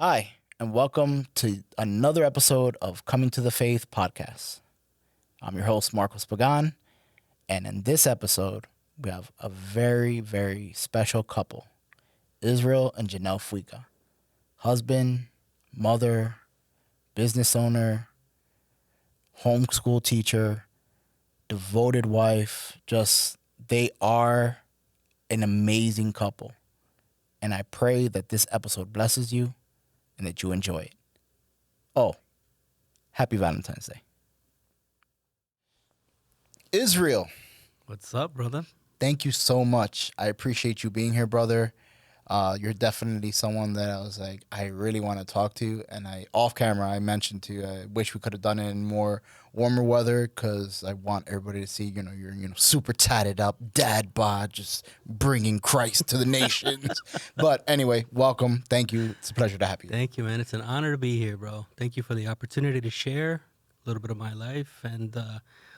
Hi, and welcome to another episode of Coming to the Faith podcast. I'm your host, Marcos Pagan, and in this episode, we have a very, very special couple, Israel and Janelle Fuica. Husband, mother, business owner, homeschool teacher, devoted wife. They are an amazing couple. And I pray that this episode blesses you and that you enjoy it. Oh, happy Valentine's Day. Israel, What's up, brother? thank you so much. I appreciate you being here, brother. You're definitely someone that I was like, I really want to talk to. And off camera, I mentioned to you, I wish we could have done it in more warmer weather because I want everybody to see, you're, super tatted up, dad bod, just bringing Christ to the nations. But anyway, welcome. Thank you. It's a pleasure to have you. Thank you, man. It's an honor to be here, bro. Thank you for the opportunity to share a little bit of my life, and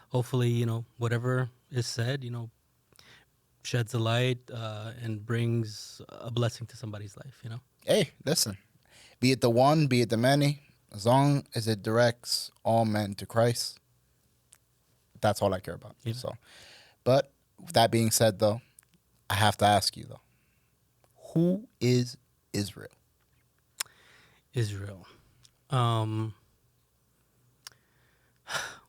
hopefully, whatever is said, sheds a light and brings a blessing to somebody's life. Hey, listen, be it the one, be it the many, as long as it directs all men to Christ, that's all I care about. Yeah. So, but with that being said, though, I have to ask you, though, who is Israel? Israel.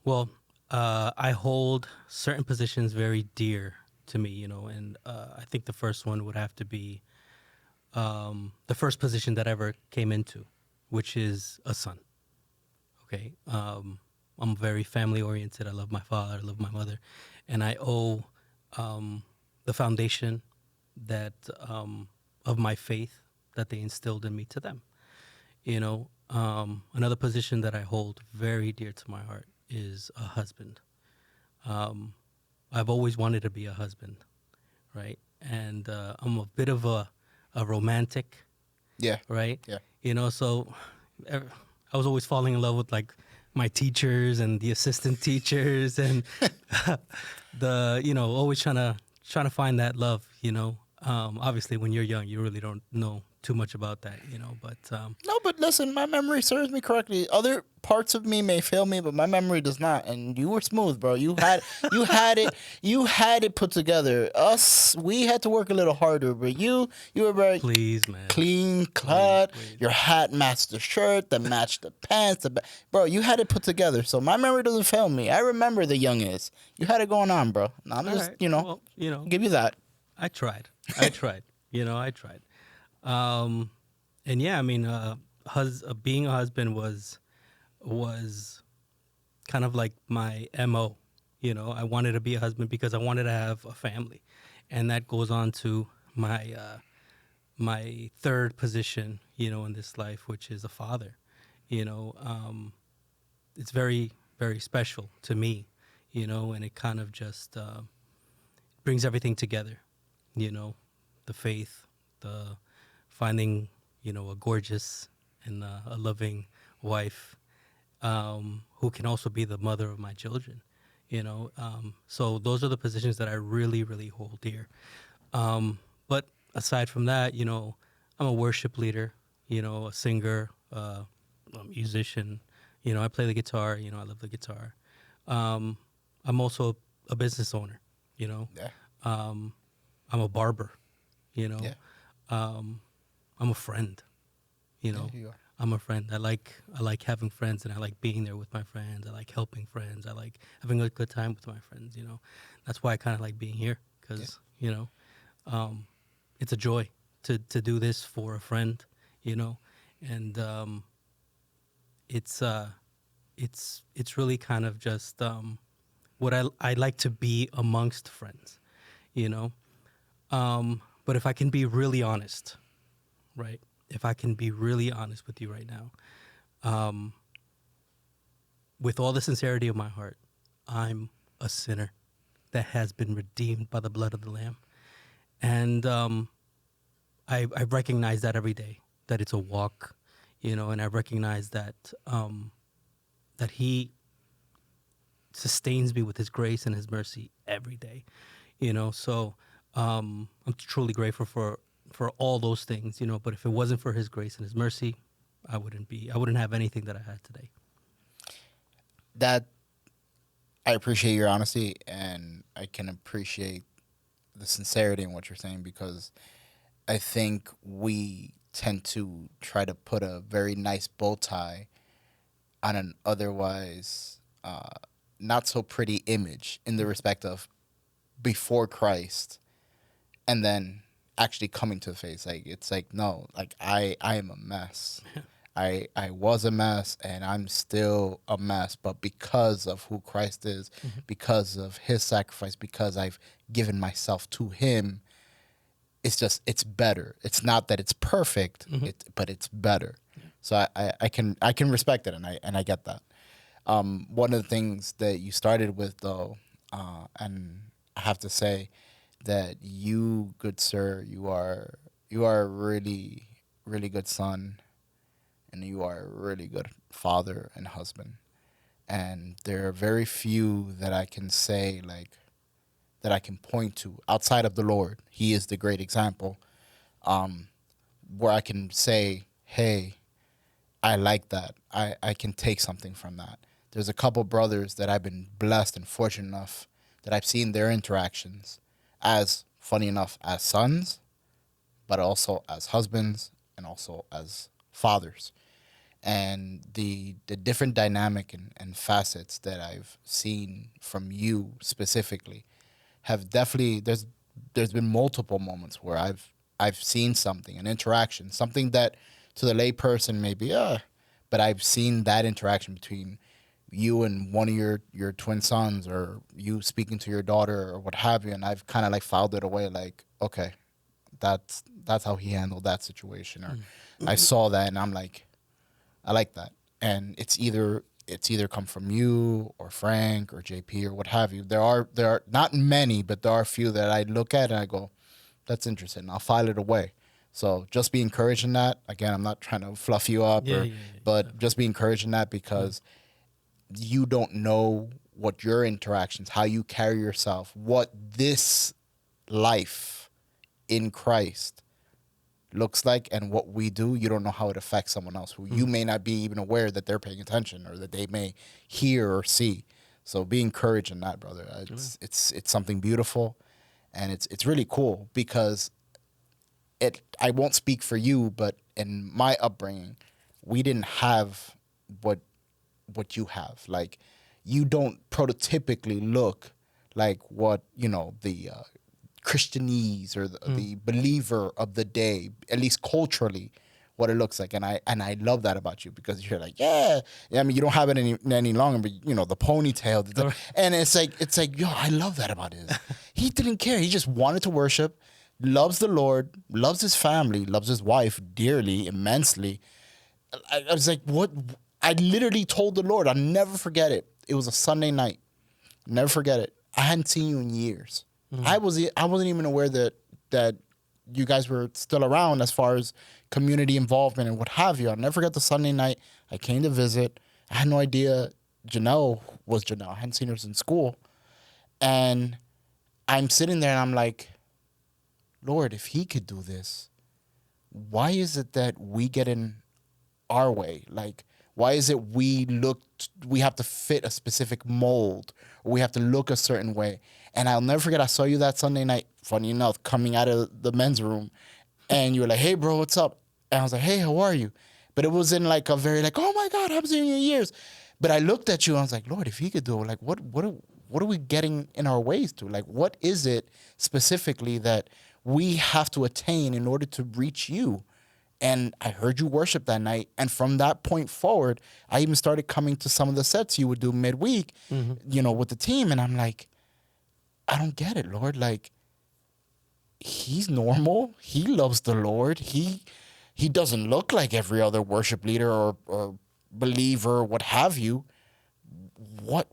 Well, I hold certain positions very dear to me, and I think the first one would have to be the first position that I ever came into, which is a son. Okay. I'm very family oriented. I love my father, I love my mother, and I owe the foundation that of my faith that they instilled in me to them. Another position that I hold very dear to my heart is a husband. I've always wanted to be a husband, right? And I'm a bit of a romantic, Yeah. right? Yeah. So I was always falling in love with like my teachers and the assistant teachers and always trying to find that love. Obviously when you're young, you really don't know too much about that, but No, but listen, my memory serves me correctly. Other parts of me may fail me, but my memory does not. And you were smooth, bro. You had it put together. Us, we had to work a little harder, but you were very please, man. clean cut. Please. Your hat matched the shirt, that matched the pants. Bro, you had it put together. So my memory doesn't fail me. I remember the young is. You had it going on, bro. Now I'm All just, right. Well, give you that. I tried. I tried. I tried. And yeah, I mean, being a husband was kind of like my MO. I wanted to be a husband because I wanted to have a family, and that goes on to my my third position, in this life, which is a father. It's very, very special to me, and it kind of just brings everything together. The faith, the finding, a gorgeous and a loving wife who can also be the mother of my children. So those are the positions that I really, really hold dear. But aside from that, I'm a worship leader, a singer, a musician. I play the guitar. I love the guitar. I'm also a business owner. Yeah. I'm a barber. Yeah. I'm a friend. Yeah, you are. I'm a friend. I like having friends, and I like being there with my friends. I like helping friends. I like having a good time with my friends. That's why I kind of like being here because it's a joy to do this for a friend. And it's really kind of just what I like to be amongst friends. But if I can be really honest, right? If I can be really honest with you right now, with all the sincerity of my heart, I'm a sinner that has been redeemed by the blood of the Lamb. And I recognize that every day, that it's a walk, and I recognize that that He sustains me with His grace and His mercy every day, So I'm truly grateful for all those things, But if it wasn't for His grace and His mercy, I wouldn't have anything that I had today. That I appreciate your honesty, and I can appreciate the sincerity in what you're saying, because I think we tend to try to put a very nice bow tie on an otherwise not so pretty image, in the respect of before Christ and then actually coming to the face. Like, it's like, no, like I am a mess. I was a mess, and I'm still a mess, but because of who Christ is, because of his sacrifice, because I've given myself to him, it's better. It's not that it's perfect, but it's better. So I can respect it, and I get that. One of the things that you started with, though, and I have to say that you, good sir, you are a really, really good son, and you are a really good father and husband. And there are very few that I can say, like, that I can point to outside of the Lord. He is the great example, where I can say, hey, I like that. I can take something from that. There's a couple brothers that I've been blessed and fortunate enough that I've seen their interactions as, funny enough, as sons, but also as husbands and also as fathers. And the different dynamic and facets that I've seen from you specifically have definitely, there's been multiple moments where I've seen something, an interaction, something that to the lay person maybe, but I've seen that interaction between you and one of your twin sons, or you speaking to your daughter, or what have you, and I've kind of like filed it away, like, okay, that's how he handled that situation, or I saw that and I'm like, I like that. And it's either come from you or Frank or JP or what have you. There are not many, but there are a few that I look at and I go, that's interesting. I'll file it away. So just be encouraged in that. Again, I'm not trying to fluff you up, Yeah, or, yeah, yeah, but definitely. just be encouraged in that, because you don't know what your interactions, how you carry yourself, what this life in Christ looks like, and what we do. You don't know how it affects someone else who you may not be even aware that they're paying attention, or that they may hear or see. So be encouraged in that, brother. It's something beautiful, and it's really cool, because I won't speak for you, but in my upbringing, we didn't have what you have. Like, you don't prototypically look like what, the Christianese, or the believer of the day, at least culturally, what it looks like. And I love that about you, because you're like, yeah, I mean, you don't have it any longer, but the ponytail, All right. and it's like, yo, I love that about his. He didn't care. He just wanted to worship, loves the Lord, loves his family, loves his wife dearly, immensely. I was like, what? I literally told the Lord, I'll never forget it. It was a Sunday night. Never forget it. I hadn't seen you in years. I wasn't even aware that you guys were still around, as far as community involvement and what have you. I'll never forget the Sunday night. I came to visit. I had no idea Janelle was Janelle. I hadn't seen her since school. And I'm sitting there and I'm like, Lord, if he could do this, why is it that we get in our way? Like, why is it we have to fit a specific mold, or we have to look a certain way? And I'll never forget, I saw you that Sunday night, funny enough, coming out of the men's room, and you were like, hey, bro, what's up? And I was like, hey, how are you? But it was in like a very, like, oh my God, I haven't seen you in years. But I looked at you and I was like, Lord, if he could do it, like, what are we getting in our ways to? Like, what is it specifically that we have to attain in order to reach you? And I heard you worship that night. And from that point forward, I even started coming to some of the sets you would do midweek, with the team. And I'm like, I don't get it, Lord. Like, he's normal. He loves the Lord. He doesn't look like every other worship leader or believer, what have you. Why,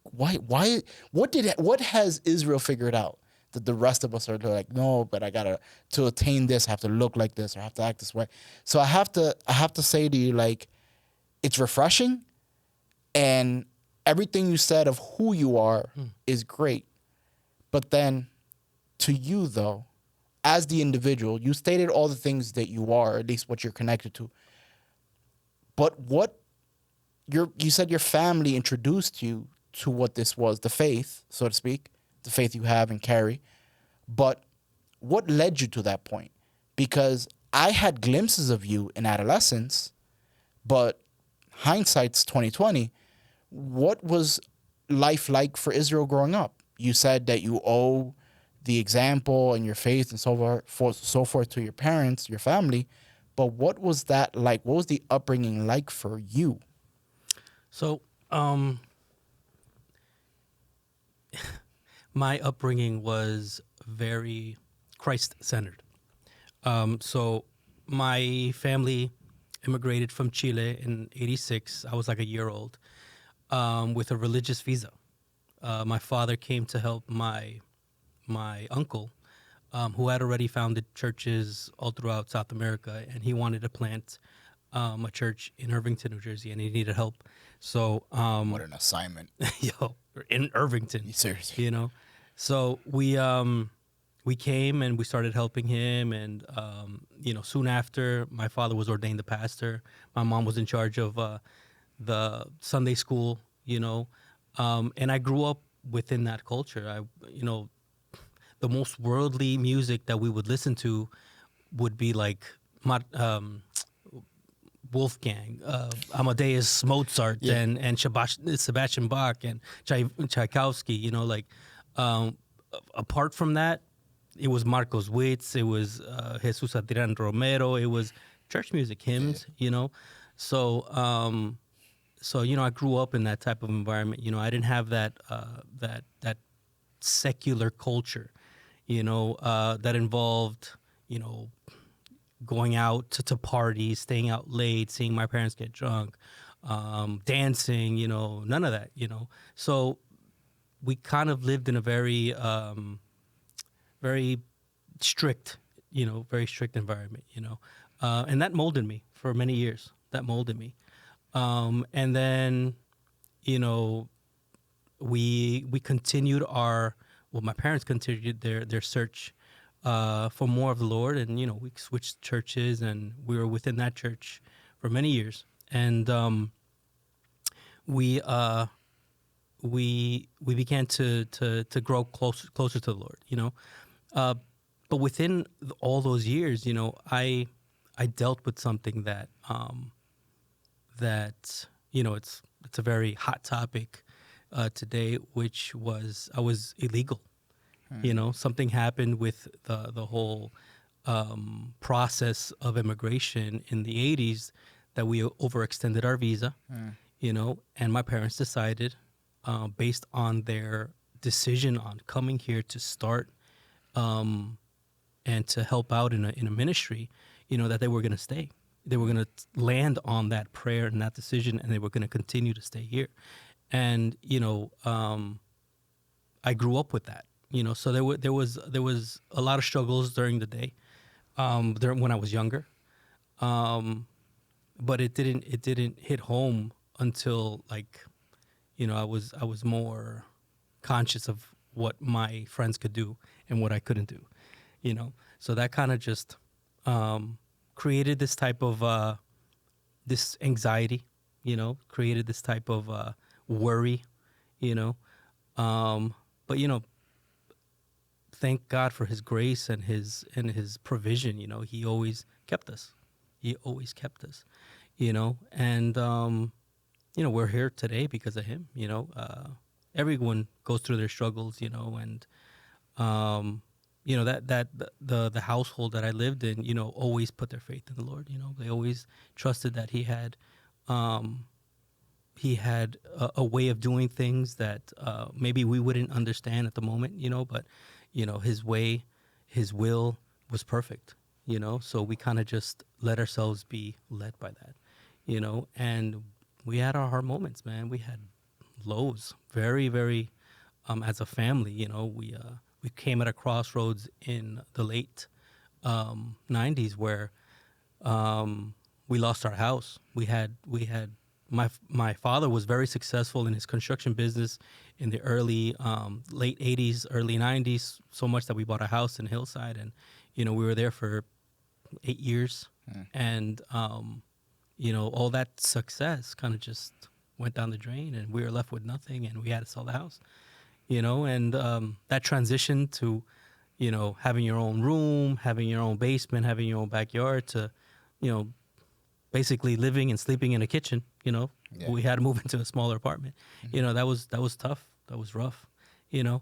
what has Israel figured out that the rest of us are like, no, but I gotta, to attain this, I have to look like this, or I have to act this way. So I have to say to you, like, it's refreshing, and everything you said of who you are is great. But then, to you though, as the individual, you stated all the things that you are, at least what you're connected to. But what you said your family introduced you to what this was, the faith, so to speak, the faith you have and carry. But what led you to that point? Because I had glimpses of you in adolescence, but hindsight's 2020. What was life like for Israel growing up? You said that you owe the example and your faith and so forth to your parents, your family. But what was that like? What was the upbringing like for you? So, my upbringing was very Christ centered. So, my family immigrated from Chile in '86. I was like a year old, with a religious visa. My father came to help my uncle, who had already founded churches all throughout South America, and he wanted to plant a church in Irvington, New Jersey, and he needed help. So, What an assignment. yo, in Irvington, Seriously. you know. So we came and we started helping him, and soon after, my father was ordained the pastor. My mom was in charge of the Sunday school, and I grew up within that culture. The most worldly music that we would listen to would be like Wolfgang, Amadeus Mozart, Yeah. and Sebastian Bach and Tchaikovsky. Apart from that, it was Marcos Witt, it was Jesus Adrian Romero, it was church music, hymns. So I grew up in that type of environment. I didn't have that secular culture, that involved, going out to parties, staying out late, seeing my parents get drunk, dancing, none of that, So we kind of lived in a very strict, very strict environment, and that molded me for many years. That molded me. And then, we continued my parents continued their search for more of the Lord, and we switched churches, and we were within that church for many years, and we began to grow closer to the Lord, but within all those years, I dealt with something that it's a very hot topic today, which was I was illegal. Something happened with the whole process of immigration in the '80s that we overextended our visa. And my parents decided, based on their decision on coming here to start and to help out in a ministry, that they were going to stay. They were going to land on that prayer and that decision, and they were going to continue to stay here. And I grew up with that. So there was a lot of struggles during the day, when I was younger, but it didn't hit home until I was more conscious of what my friends could do and what I couldn't do. So that kind of just created this type of this anxiety, created this type of worry, but thank God for His grace and His provision. He always kept us. He always kept us. And we're here today because of Him. Everyone goes through their struggles. And that the household that I lived in, always put their faith in the Lord. They always trusted that He had a way of doing things that maybe we wouldn't understand at the moment, but His way, His will was perfect, so we kind of just let ourselves be led by that, and we had our hard moments, man. We had lows, very, very, as a family, we came at a crossroads in the late 90s where we lost our house. We had my father was very successful in his construction business in the early late 80s, early 90s, so much that we bought a house in Hillside, and we were there for 8 years. And all that success kind of just went down the drain, and we were left with nothing, and we had to sell the house. And that transition to, having your own room, having your own basement, having your own backyard, to, you know, basically living and sleeping in a kitchen. Yeah. We had to move into a smaller apartment. That was tough. That was rough. You know,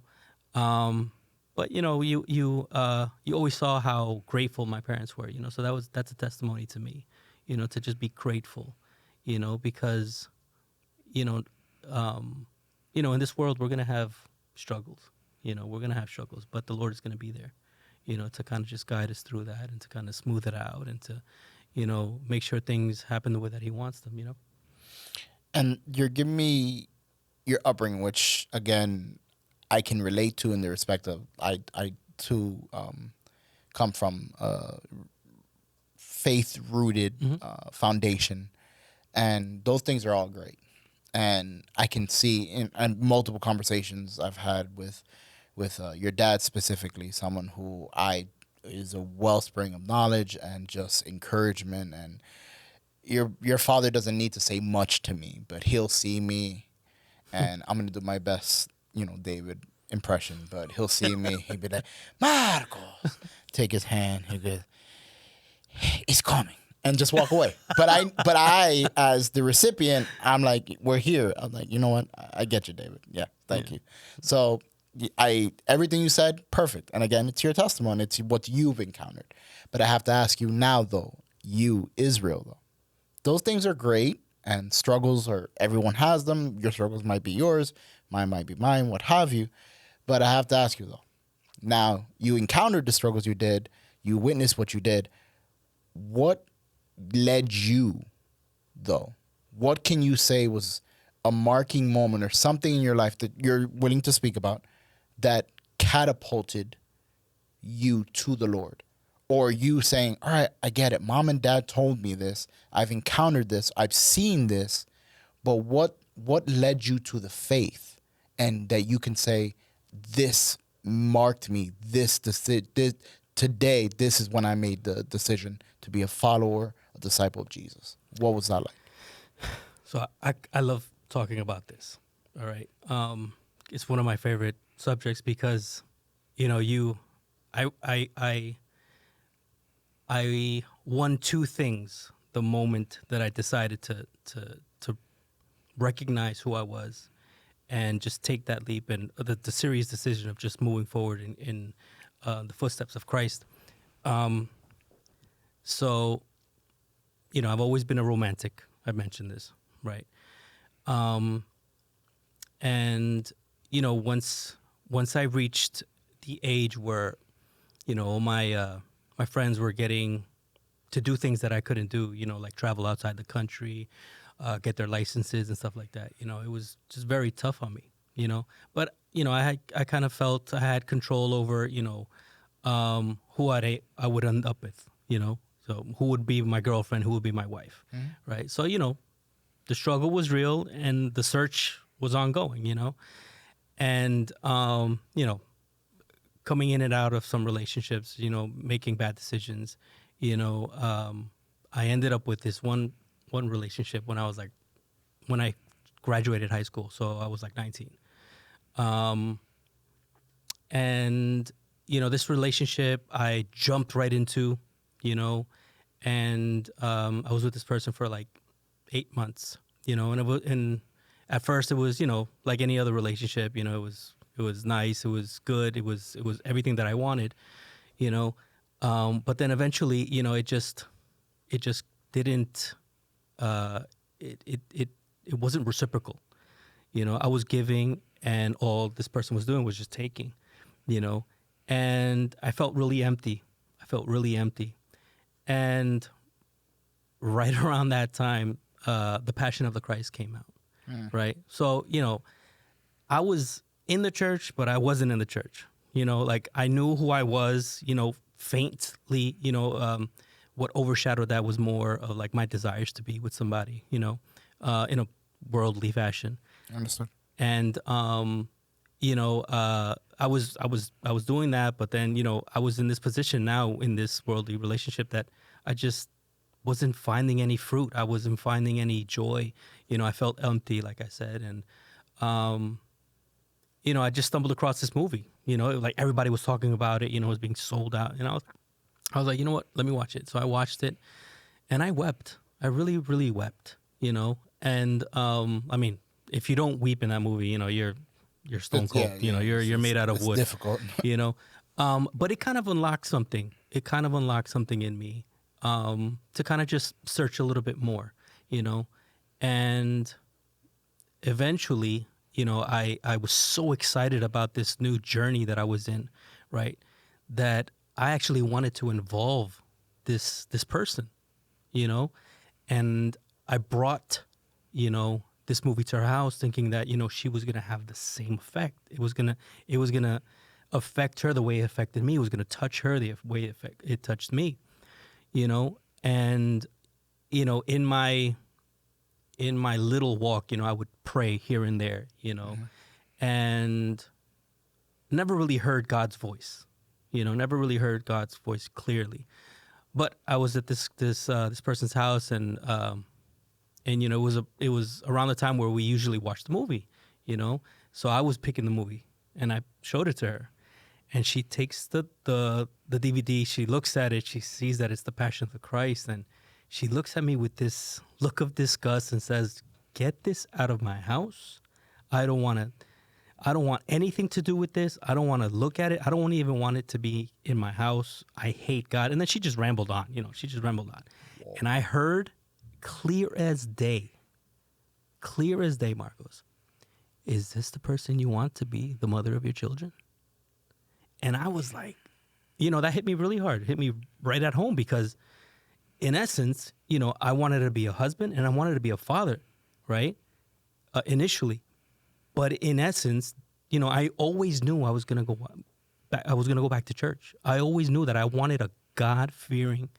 but you always saw how grateful my parents were. So that's a testimony to me. To just be grateful. Because you know, in this world we're gonna have struggles. We're gonna have struggles, but the Lord is gonna be there. To kind of just guide us through that, and to kind of smooth it out, and to make sure things happen the way that He wants them. And you're giving me your upbringing, which again I can relate to in the respect of I too come from a faith rooted foundation, and those things are all great. And I can see in multiple conversations I've had with your dad specifically, someone who I is a wellspring of knowledge and just encouragement. And your father doesn't need to say much to me, but he'll see me, and I'm gonna do my best, David impression. But he'll see me, he'll be like, Marcos, take his hand, he'll go, it's coming, and just walk away. But I, as the recipient, I'm like, we're here. I'm like, you know what? I get you, David. Yeah, thank you. So everything you said, perfect. And again, it's your testimony. It's what you've encountered. But I have to ask you now, though, you, Israel, though, those things are great, and struggles are, everyone has them. Your struggles might be yours, mine might be mine, what have you. But I have to ask you, though, now you encountered the struggles you did, you witnessed what you did. What led you, though? What can you say was a marking moment or something in your life that you're willing to speak about that catapulted you to the Lord? Or you saying, all right, I get it. Mom and dad told me this. I've encountered this. I've seen this. But what led you to the faith, and that you can say, this marked me, this today, this is when I made the decision to be a follower, a disciple of Jesus? What was that like? So I love talking about this. All right. It's one of my favorite subjects because, I won two things the moment that I decided to recognize who I was, and just take that leap, and the serious decision of just moving forward in the footsteps of Christ. So, I've always been a romantic. I mentioned this, right? And once I reached the age where, my friends were getting to do things that I couldn't do, like travel outside the country, get their licenses and stuff like that. It was just very tough on me, But, I kind of felt I had control over, who I would end up with, So who would be my girlfriend, who would be my wife, right? So, the struggle was real, and the search was ongoing, And, coming in and out of some relationships, making bad decisions, I ended up with this one relationship when I graduated high school. So I was like 19. And, this relationship I jumped right into, and I was with this person for like 8 months, and at first it was, like any other relationship, it was nice, it was good, it was everything that I wanted, but then eventually, it just didn't, it wasn't reciprocal. I was giving, and all this person was doing was just taking, and I felt really empty. And right around that time, the Passion of the Christ came out. Right. So, I was in the church, but I wasn't in the church. Like I knew who I was, faintly, what overshadowed that was more of like my desires to be with somebody, in a worldly fashion. Understood. And, I was doing that, but then, I was in this position now in this worldly relationship that I just wasn't finding any fruit. I wasn't finding any joy. I felt empty, like I said. And, I just stumbled across this movie, like everybody was talking about it, it was being sold out. And I was like, you know what, let me watch it. So I watched it and I wept. I really, really wept, and, I mean, if you don't weep in that movie, you're stone cold, you're made out of it's wood, difficult. But it kind of unlocked something. It kind of unlocked something in me, to kind of just search a little bit more, and eventually, I was so excited about this new journey that I was in, right? That I actually wanted to involve this person, and I brought, this movie to her house thinking that, she was going to have the same effect. It was going to affect her the way it affected me. It was going to touch her the way it touched me, and, in my little walk, I would pray here and there, and never really heard God's voice, never really heard God's voice clearly. But I was at this person's house, and it was around the time where we usually watch the movie, So I was picking the movie, and I showed it to her, and she takes the DVD. She looks at it. She sees that it's the Passion of the Christ, and she looks at me with this look of disgust and says, "Get this out of my house. I don't want anything to do with this. I don't want to look at it. I don't even want it to be in my house. I hate God." And then she just rambled on, Whoa. And I heard clear as day, Marcos, "Is this the person you want to be the mother of your children?" And I was like, that hit me really hard. It hit me right at home because, in essence, I wanted to be a husband and I wanted to be a father, right? Initially. But in essence, I always knew I was going to go back. I was going to go back to church. I always knew that I wanted a God-fearing,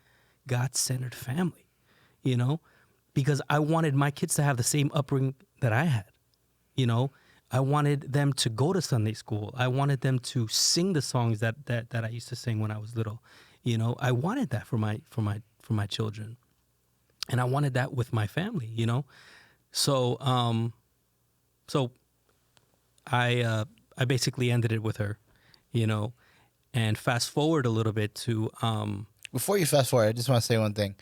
God-centered family, because I wanted my kids to have the same upbringing that I had, I wanted them to go to Sunday school. I wanted them to sing the songs that I used to sing when I was little. I wanted that for my children, and I wanted that with my family. So I basically ended it with her, and fast forward a little bit to Before you fast forward, I just want to say one thing.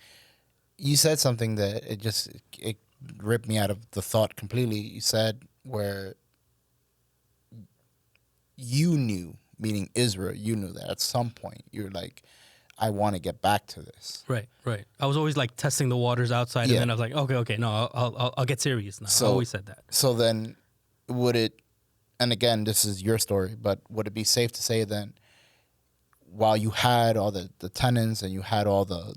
You said something that it ripped me out of the thought completely. You said where you knew, meaning Israel, you knew that at some point you're like, I want to get back to this. Right. I was always like testing the waters outside, and then I was like, okay, no, I'll get serious now. I always said that. So then, would it? And again, this is your story, but would it be safe to say then, while you had all the tenets and you had all the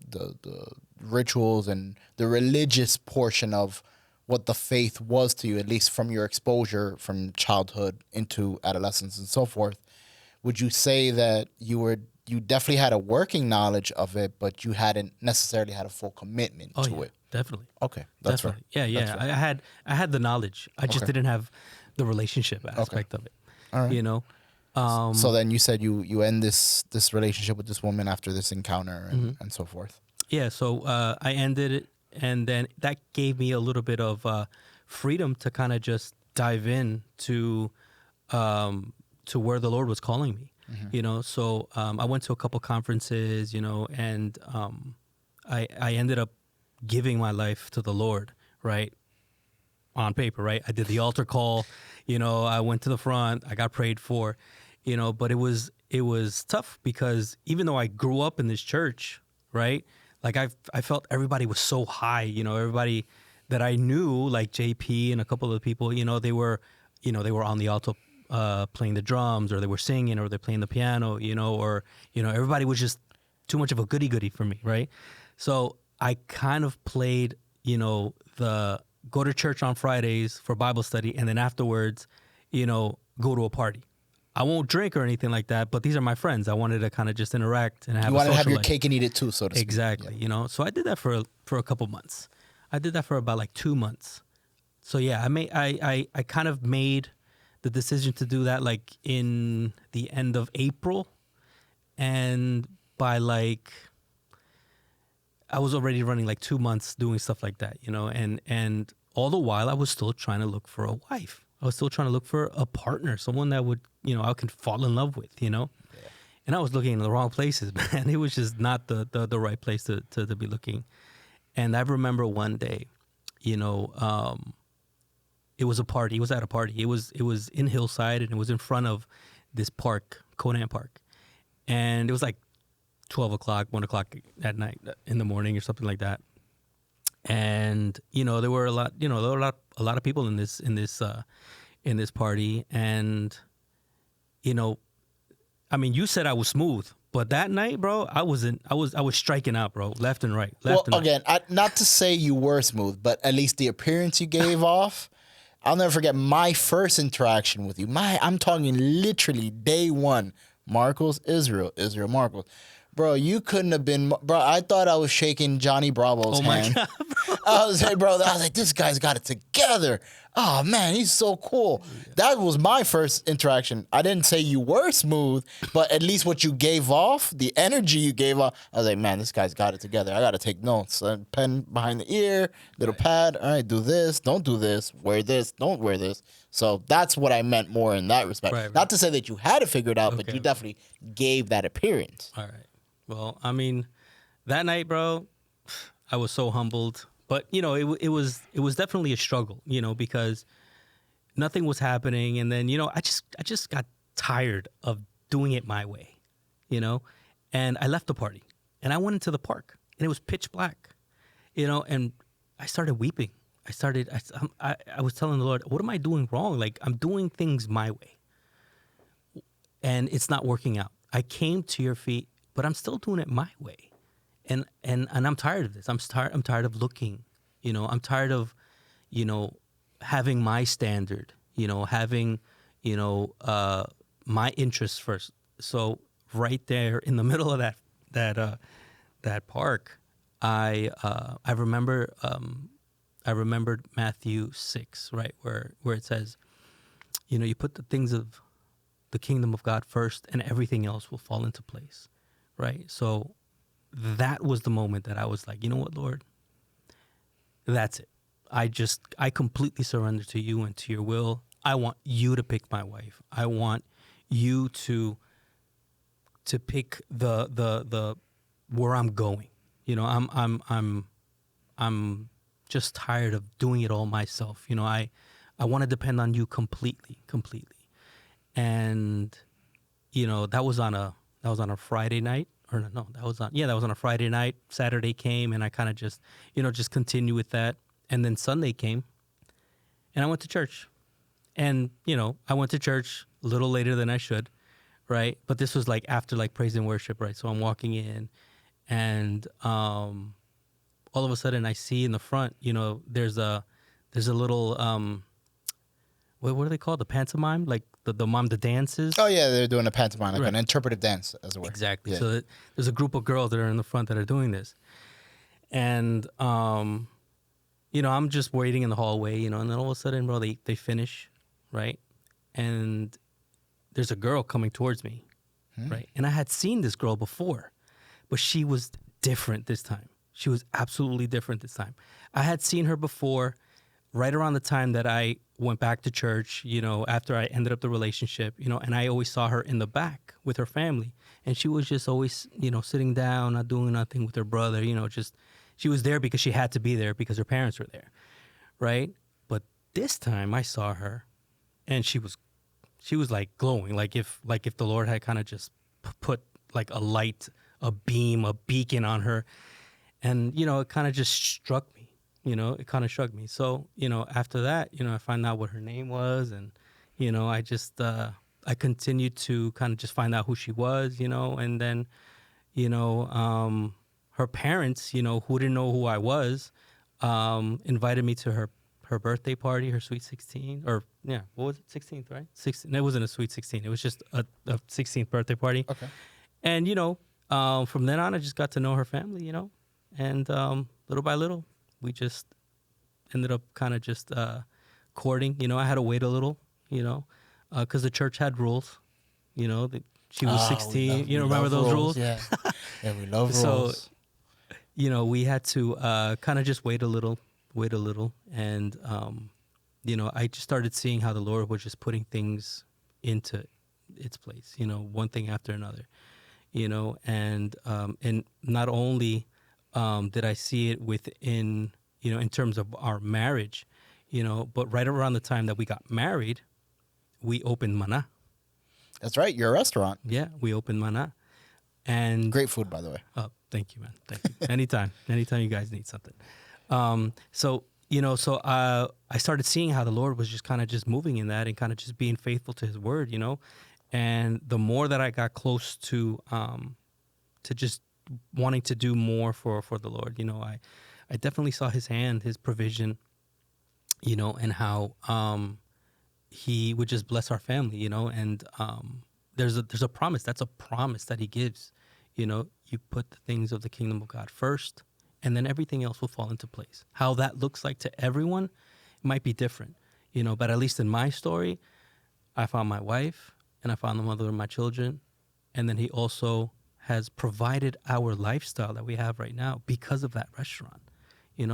rituals and the religious portion of what the faith was to you, at least from your exposure from childhood into adolescence and so forth, would you say that you definitely had a working knowledge of it, but you hadn't necessarily had a full commitment to it? Definitely. Okay, that's definitely. right. Yeah. That's right. I had the knowledge. I just didn't have the relationship aspect of it. All right. So then you said you end this relationship with this woman after this encounter and so forth. Yeah. So I ended it, and then that gave me a little bit of freedom to kind of just dive in to where the Lord was calling me. So I went to a couple conferences, and I ended up giving my life to the Lord, right? On paper, right? I did the altar call, I went to the front, I got prayed for, but it was tough because even though I grew up in this church, right? Like I felt everybody was so high, everybody that I knew, like JP and a couple of people, they were on the alto playing the drums, or they were singing, or they're playing the piano, or everybody was just too much of a goody for me, right? So I kind of played, the go to church on Fridays for Bible study, and then afterwards, go to a party. I won't drink or anything like that, but these are my friends. I wanted to kind of just interact and have. You wanted to have your life. Cake and eat it too, so to speak. Exactly, So I did that for a couple months. I did that for about like 2 months. So yeah, I kind of made the decision to do that like in the end of April, and by like I was already running like 2 months doing stuff like that, and all the while I was still trying to look for a wife. I was still trying to look for a partner, someone that would, I could fall in love with. Yeah. And I was looking in the wrong places, man. It was just not the right place to be looking. And I remember one day, it was a party. It was at a party. It was in Hillside, and it was in front of this park, Conan Park. And it was like 12 o'clock, 1 o'clock at night, in the morning or something like that. And, there were a lot of people in this party. And, I mean, you said I was smooth, but that night, bro, I was striking out, bro, left and right, left and right. Again, not to say you were smooth, but at least the appearance you gave off. I'll never forget my first interaction with you. I'm talking literally day one. Marcos, Israel, Marcos. Bro, you couldn't have been... Bro, I thought I was shaking Johnny Bravo's hand. God, bro. I was like, this guy's got it together. Oh, man, he's so cool. Yeah. That was my first interaction. I didn't say you were smooth, but at least what you gave off, the energy you gave off, I was like, man, this guy's got it together. I got to take notes. A pen behind the ear, little pad. All right, do this, don't do this, wear this, don't wear this. So that's what I meant more in that respect. Right. Not to say that you had it figured out, but you definitely gave that appearance. All right. Well, I mean, that night, bro, I was so humbled. But, it was definitely a struggle, because nothing was happening. And then, I just got tired of doing it my way, and I left the party and I went into the park and it was pitch black, and I started weeping. I was telling the Lord, what am I doing wrong? Like, I'm doing things my way and it's not working out. I came to your feet, but I'm still doing it my way. And I'm tired of this. I'm tired of looking, I'm tired of, having my standard, having, my interests first. So right there in the middle of that park, I remembered Matthew 6, right, where it says, you put the things of the kingdom of God first, and everything else will fall into place, right? So that was the moment that I was like, you know what, Lord? That's it. I completely surrender to you and to your will. I want you to pick my wife. I want you to pick the where I'm going. I'm just tired of doing it all myself. I want to depend on you completely. And that was on a Friday night. Or no, that was on a Friday night. Saturday came, and I kind of just continue with that. And then Sunday came, and I went to church. And, I went to church a little later than I should, right? But this was like after like praise and worship, right? So I'm walking in, and all of a sudden I see in the front, there's a little what are they called? The pantomime, like the dances. Oh yeah, they're doing a pantomime, like an interpretive dance, as it were. Exactly. Yeah. So there's a group of girls that are in the front that are doing this, and I'm just waiting in the hallway, and then all of a sudden, bro, they finish, right, and there's a girl coming towards me, right, and I had seen this girl before, but she was different this time. She was absolutely different this time. I had seen her before, right around the time that I went back to church, after I ended up the relationship, and I always saw her in the back with her family. And she was just always, sitting down, not doing nothing with her brother, she was there because she had to be there because her parents were there, right? But this time I saw her, and she was like glowing, like if the Lord had kind of just put like a light, a beam, a beacon on her. And, it kind of just struck me. It kind of struck me. So, after that, I find out what her name was, and, I just, I continued to kind of just find out who she was, and then, her parents, who didn't know who I was, invited me to her birthday party, her sweet 16, or yeah, what was it? 16th, right? 16. It wasn't a sweet 16. It was just a 16th birthday party. Okay. And, from then on, I just got to know her family, and little by little, we just ended up kind of just courting. I had to wait a little, because the church had rules. That she was 16. Remember those rules? Yeah, yeah, we love rules. we had to kind of just wait a little, and I just started seeing how the Lord was just putting things into its place. One thing after another. And not only did I see it within, in terms of our marriage, but right around the time that we got married, we opened Mana. That's right. You're a restaurant. Yeah, we opened Mana. And Great food, by the way. oh, thank you, man. Thank you. Anytime you guys need something. So I started seeing how the Lord was just kind of just moving in that and kind of just being faithful to His word, And the more that I got close to just wanting to do more for the Lord, I definitely saw His hand, His provision, and how He would just bless our family, And there's a promise. That's a promise that He gives. You put the things of the kingdom of God first, and then everything else will fall into place. How that looks like to everyone might be different, but at least in my story, I found my wife and I found the mother of my children. And then He also has provided our lifestyle that we have right now because of that restaurant,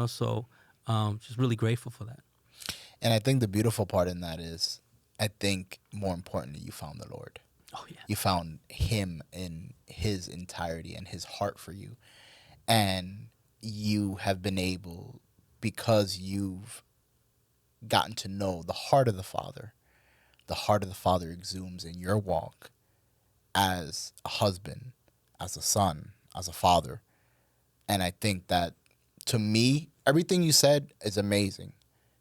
so just really grateful for that. And I think the beautiful part in that is, I think more importantly, you found the Lord. Oh, yeah. You found Him in His entirety and His heart for you. And you have been able, because you've gotten to know the heart of the Father exudes in your walk as a husband, as a son, as a father. And I think that, to me, everything you said is amazing.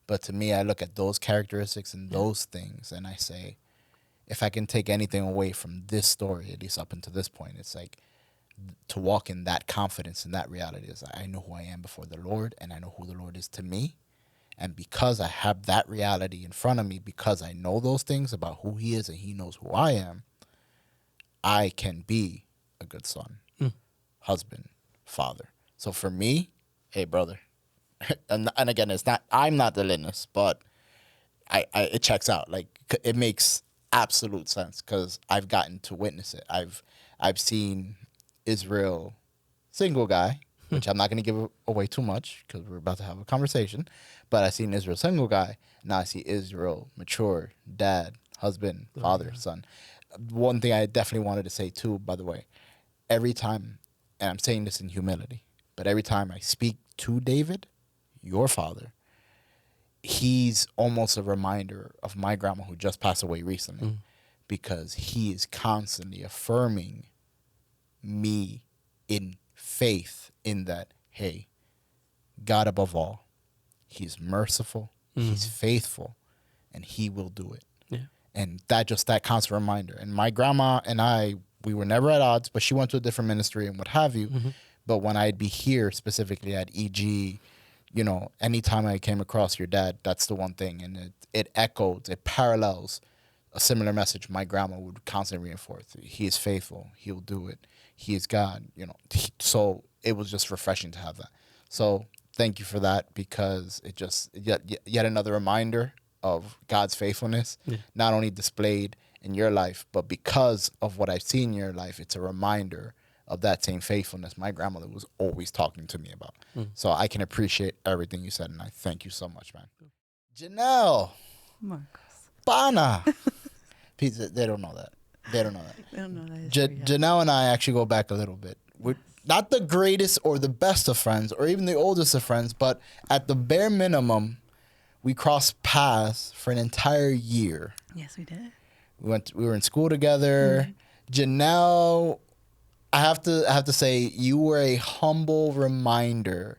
But to me, I look at those characteristics and those things, and I say, if I can take anything away from this story, at least up until this point, it's like to walk in that confidence and that reality is, I know who I am before the Lord, and I know who the Lord is to me. And because I have that reality in front of me, because I know those things about who He is and He knows who I am, I can be a good son, husband, father. So for me, hey, brother, and again, it's not, I'm not the litmus, but it checks out. Like, it makes absolute sense because I've gotten to witness it. I've seen Israel single guy, which I'm not going to give away too much because we're about to have a conversation, but I've seen Israel single guy. Now I see Israel mature, dad, husband, father, son. One thing I definitely wanted to say too, by the way, every time, and I'm saying this in humility, but every time I speak to David, your father, he's almost a reminder of my grandma who just passed away recently, because he is constantly affirming me in faith in that, hey, God above all, He's merciful, He's faithful, and He will do it. Yeah. And that constant reminder. And my grandma and I, we were never at odds, but she went to a different ministry and what have you. But when I'd be here specifically at EG, anytime I came across your dad, that's the one thing. And it echoes, it parallels a similar message my grandma would constantly reinforce. He is faithful. He'll do it. He is God, So it was just refreshing to have that. So thank you for that, because it just, yet another reminder of God's faithfulness, not only displayed in your life, but because of what I've seen in your life, it's a reminder of that same faithfulness my grandmother was always talking to me about. So I can appreciate everything you said, and I thank you so much, man. Janelle. Marcos. Bana. Pizza, they don't know that. They don't know that. They don't know that. Janelle and I actually go back a little bit. We're not the greatest or the best of friends or even the oldest of friends, but at the bare minimum, we crossed paths for an entire year. Yes, we did. We were in school together. Janelle, I have to say, you were a humble reminder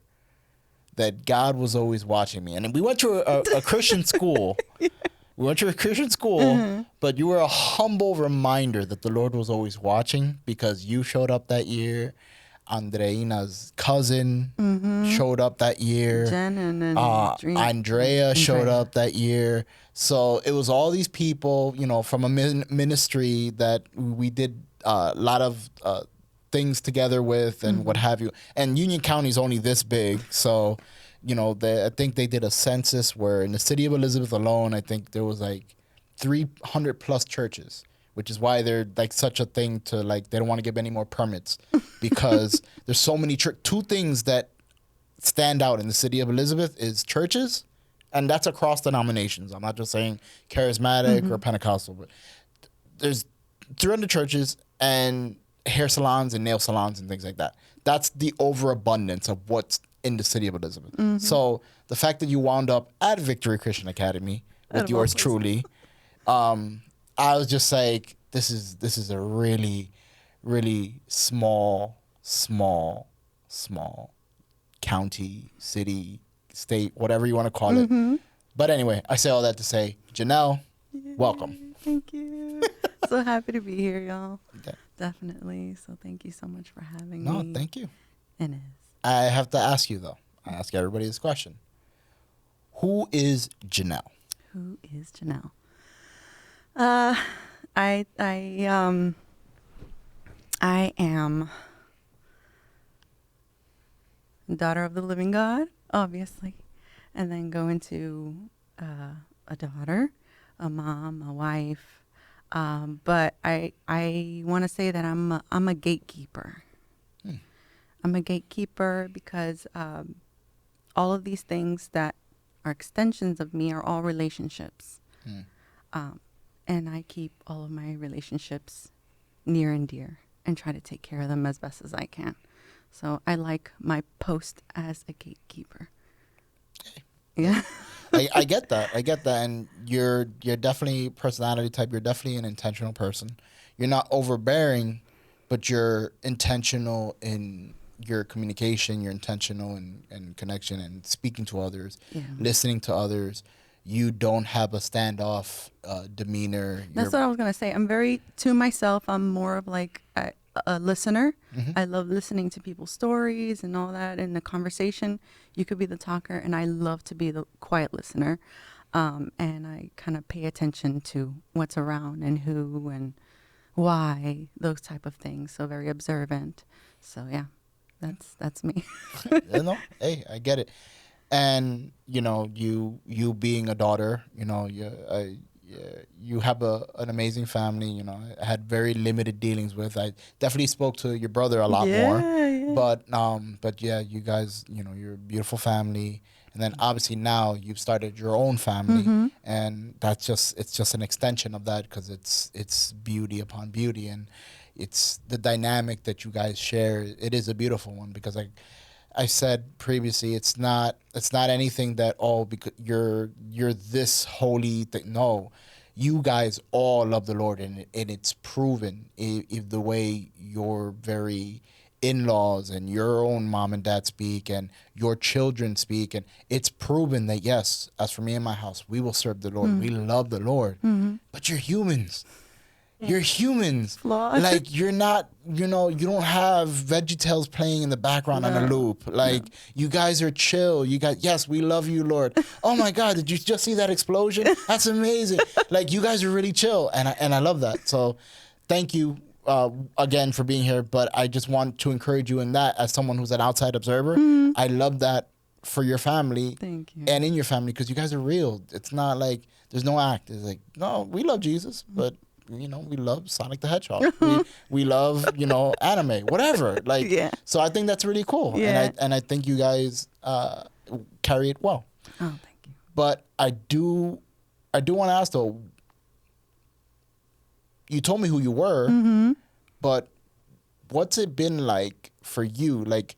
that God was always watching me. And we went to a Christian school. We went to a Christian school, but you were a humble reminder that the Lord was always watching, because you showed up that year. Andreina's cousin showed up that year. Jen and then Andrea showed up that year. So it was all these people, from a ministry that we did a lot of things together with and what have you. And Union County is only this big, so I think they did a census where in the city of Elizabeth alone, I think there was like 300 plus churches which is why they're like such a thing to like, they don't want to give any more permits because there's so many two things that stand out in the city of Elizabeth is churches, and that's across denominations. I'm not just saying charismatic or Pentecostal, but there's 300 churches and hair salons and nail salons and things like that. That's the overabundance of what's in the city of Elizabeth. So the fact that you wound up at Victory Christian Academy with yours truly, I was just like, this is a really, really small county, city, state, whatever you want to call it. But anyway, I say all that to say, Janelle, welcome. Thank you. So happy to be here, y'all. Okay. Definitely. So thank you so much for having No, me. thank you. Inez. I have to ask you though. I ask everybody this question. Who is Janelle? Who is Janelle? I am daughter of the living God, obviously, and then go into a daughter, a mom, a wife. But I want to say that I'm a gatekeeper. I'm a gatekeeper because all of these things that are extensions of me are all relationships. And I keep all of my relationships near and dear and try to take care of them as best as I can. So I like my post as a gatekeeper. Yeah. I get that. I get that. And you're definitely personality type. You're definitely an intentional person. You're not overbearing, but you're intentional in your communication. You're intentional in connection and speaking to others, listening to others. You don't have a standoff demeanor. That's what I was going to say. I'm very to myself. I'm more of like a listener. I love listening to people's stories and all that in the conversation. You could be the talker, and I love to be the quiet listener. And I kind of pay attention to what's around and who and why, those type of things. So very observant. So yeah, that's me. No, hey, I get it. And you being a daughter, you have an amazing family. I had very limited dealings with. I definitely spoke to your brother a lot more. Yeah. But yeah, you guys, you're a beautiful family. And then obviously now you've started your own family, and it's just an extension of that because it's beauty upon beauty, and it's the dynamic that you guys share. It is a beautiful one because I said previously, it's not anything that because you're this holy thing. No, you guys all love the Lord, and it's proven. If the way your very in-laws and your own mom and dad speak, and your children speak, and it's proven that yes, as for me and my house, we will serve the Lord. We love the Lord, but you're humans. You're humans. Flawed. Like you're not, you don't have VeggieTales playing in the background on a loop. Like you guys are chill. You guys, yes, we love you, Lord. Oh my God, did you just see that explosion? That's amazing. Like you guys are really chill, and I love that. So, thank you again for being here. But I just want to encourage you in that as someone who's an outside observer. I love that for your family. Thank you. And in your family because you guys are real. It's not like there's no act. It's like no, we love Jesus, but. We love Sonic the Hedgehog. we love, anime, whatever. Like, so I think that's really cool. Yeah. And I think you guys carry it well. Oh, thank you. But I do want to ask though. You told me who you were, but what's it been like for you? Like,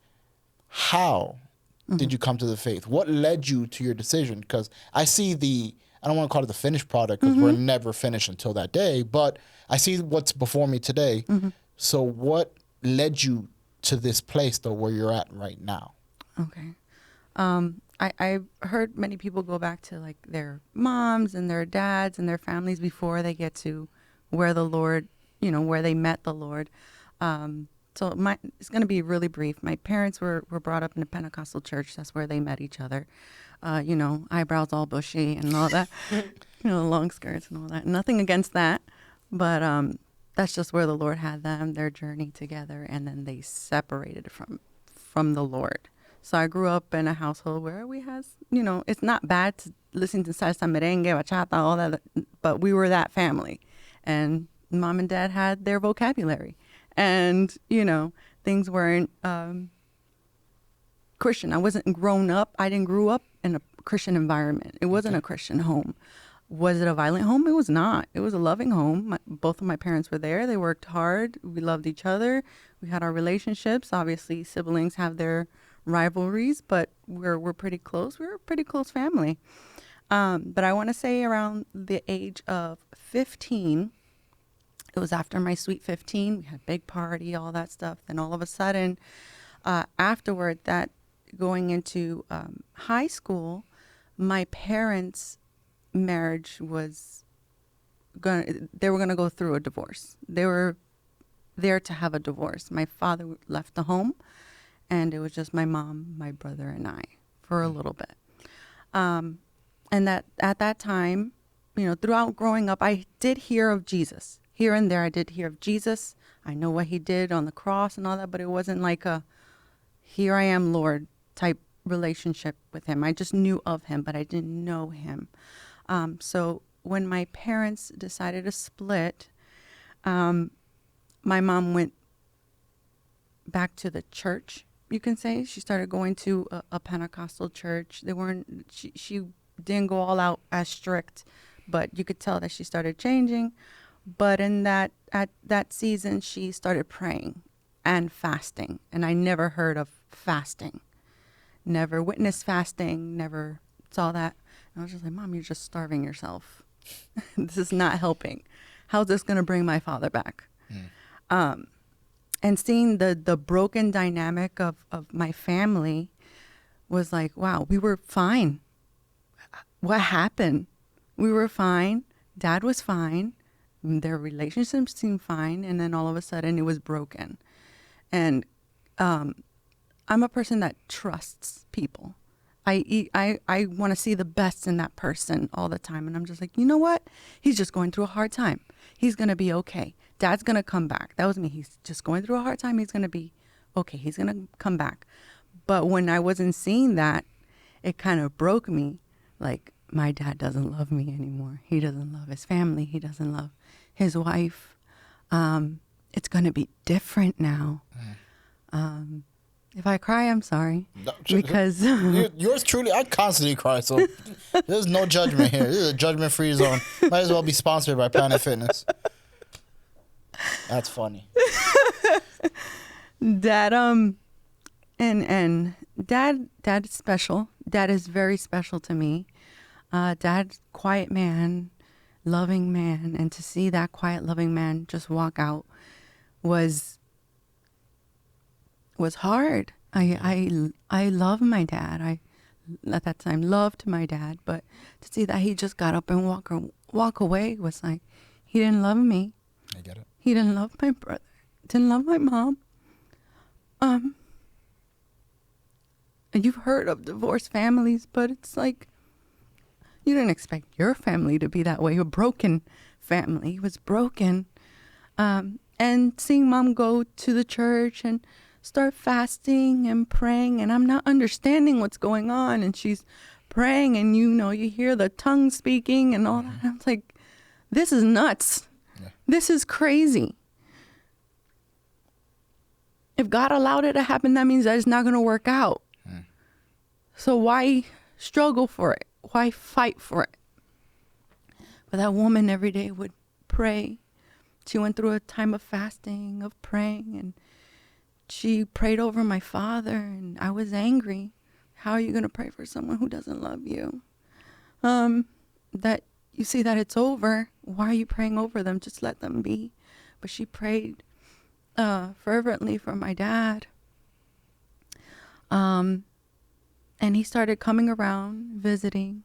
how did you come to the faith? What led you to your decision? Because I see I don't want to call it the finished product because we're never finished until that day, but I see what's before me today. So what led you to this place though where you're at right now? Okay. I've heard many people go back to like their moms and their dads and their families before they get to where the Lord, where they met the Lord. So it's going to be really brief. My parents were brought up in a Pentecostal church. That's where they met each other. Eyebrows all bushy and all that, long skirts and all that. Nothing against that, but that's just where the Lord had them, their journey together, and then they separated from the Lord. So I grew up in a household where we had, it's not bad to listen to salsa, merengue, bachata, all that, but we were that family. And Mom and dad had their vocabulary, and things weren't Christian. I wasn't grown up. I didn't grow up in a Christian environment. It wasn't a Christian home. Was it a violent home? It was not. It was a loving home. Both of my parents were there. They worked hard. We loved each other. We had our relationships. Obviously, siblings have their rivalries, but we're pretty close. We're a pretty close family. But I want to say around the age of 15, it was after my sweet 15. We had a big party, all that stuff. Then all of a sudden, afterward, that going into high school, my parents' marriage was they were gonna go through a divorce. They were there to have a divorce. My father left the home, and it was just my mom, my brother, and I for a little bit. And that at that time, throughout growing up, I did hear of Jesus. Here and there, I did hear of Jesus. I know what he did on the cross and all that, but it wasn't like a "here I am, Lord" type relationship with him. I just knew of him, but I didn't know him. So when my parents decided to split, my mom went back to the church, you can say. She started going to a Pentecostal church. She didn't go all out as strict, but you could tell that she started changing. But at that season, she started praying and fasting. And I never heard of fasting. Never witnessed fasting, never saw that. And I was just like, Mom, you're just starving yourself. This is not helping. How's this going to bring my father back? And seeing the broken dynamic of my family was like, wow, we were fine. What happened? We were fine. Dad was fine. Their relationship seemed fine. And then all of a sudden it was broken. And I'm a person that trusts people. I want to see the best in that person all the time. And I'm just like, you know what? He's just going through a hard time. He's going to be okay. Dad's going to come back. That was me. He's just going through a hard time. He's going to be okay. He's going to come back. But when I wasn't seeing that, it kind of broke me. Like, my dad doesn't love me anymore. He doesn't love his family. He doesn't love his wife. It's going to be different now. If I cry, I'm sorry. No, because yours truly, I constantly cry, so there's no judgment here. This is a judgment-free zone. Might as well be sponsored by Planet Fitness. That's funny. Dad, and Dad is special. Dad is very special to me. Dad's quiet man, loving man, and to see that quiet, loving man just walk out was hard. I love my dad. I at that time loved my dad, but to see that he just got up and walk away was like, he didn't love me. I get it. He didn't love my brother. Didn't love my mom. And you've heard of divorced families, but it's like, you didn't expect your family to be that way. A broken family. It was broken. And seeing Mom go to the church and start fasting and praying, and I'm not understanding what's going on, and she's praying, and you hear the tongue speaking and all that. I'm like, this is nuts. Yeah. This is crazy. If God allowed it to happen, that means that it's not going to work out. So why struggle for it? Why fight for it? But that woman every day would pray. She went through a time of fasting, of praying, and she prayed over my father, and I was angry. How are you going to pray for someone who doesn't love you? That you see that it's over. Why are you praying over them? Just let them be. But she prayed fervently for my dad. And he started coming around, visiting,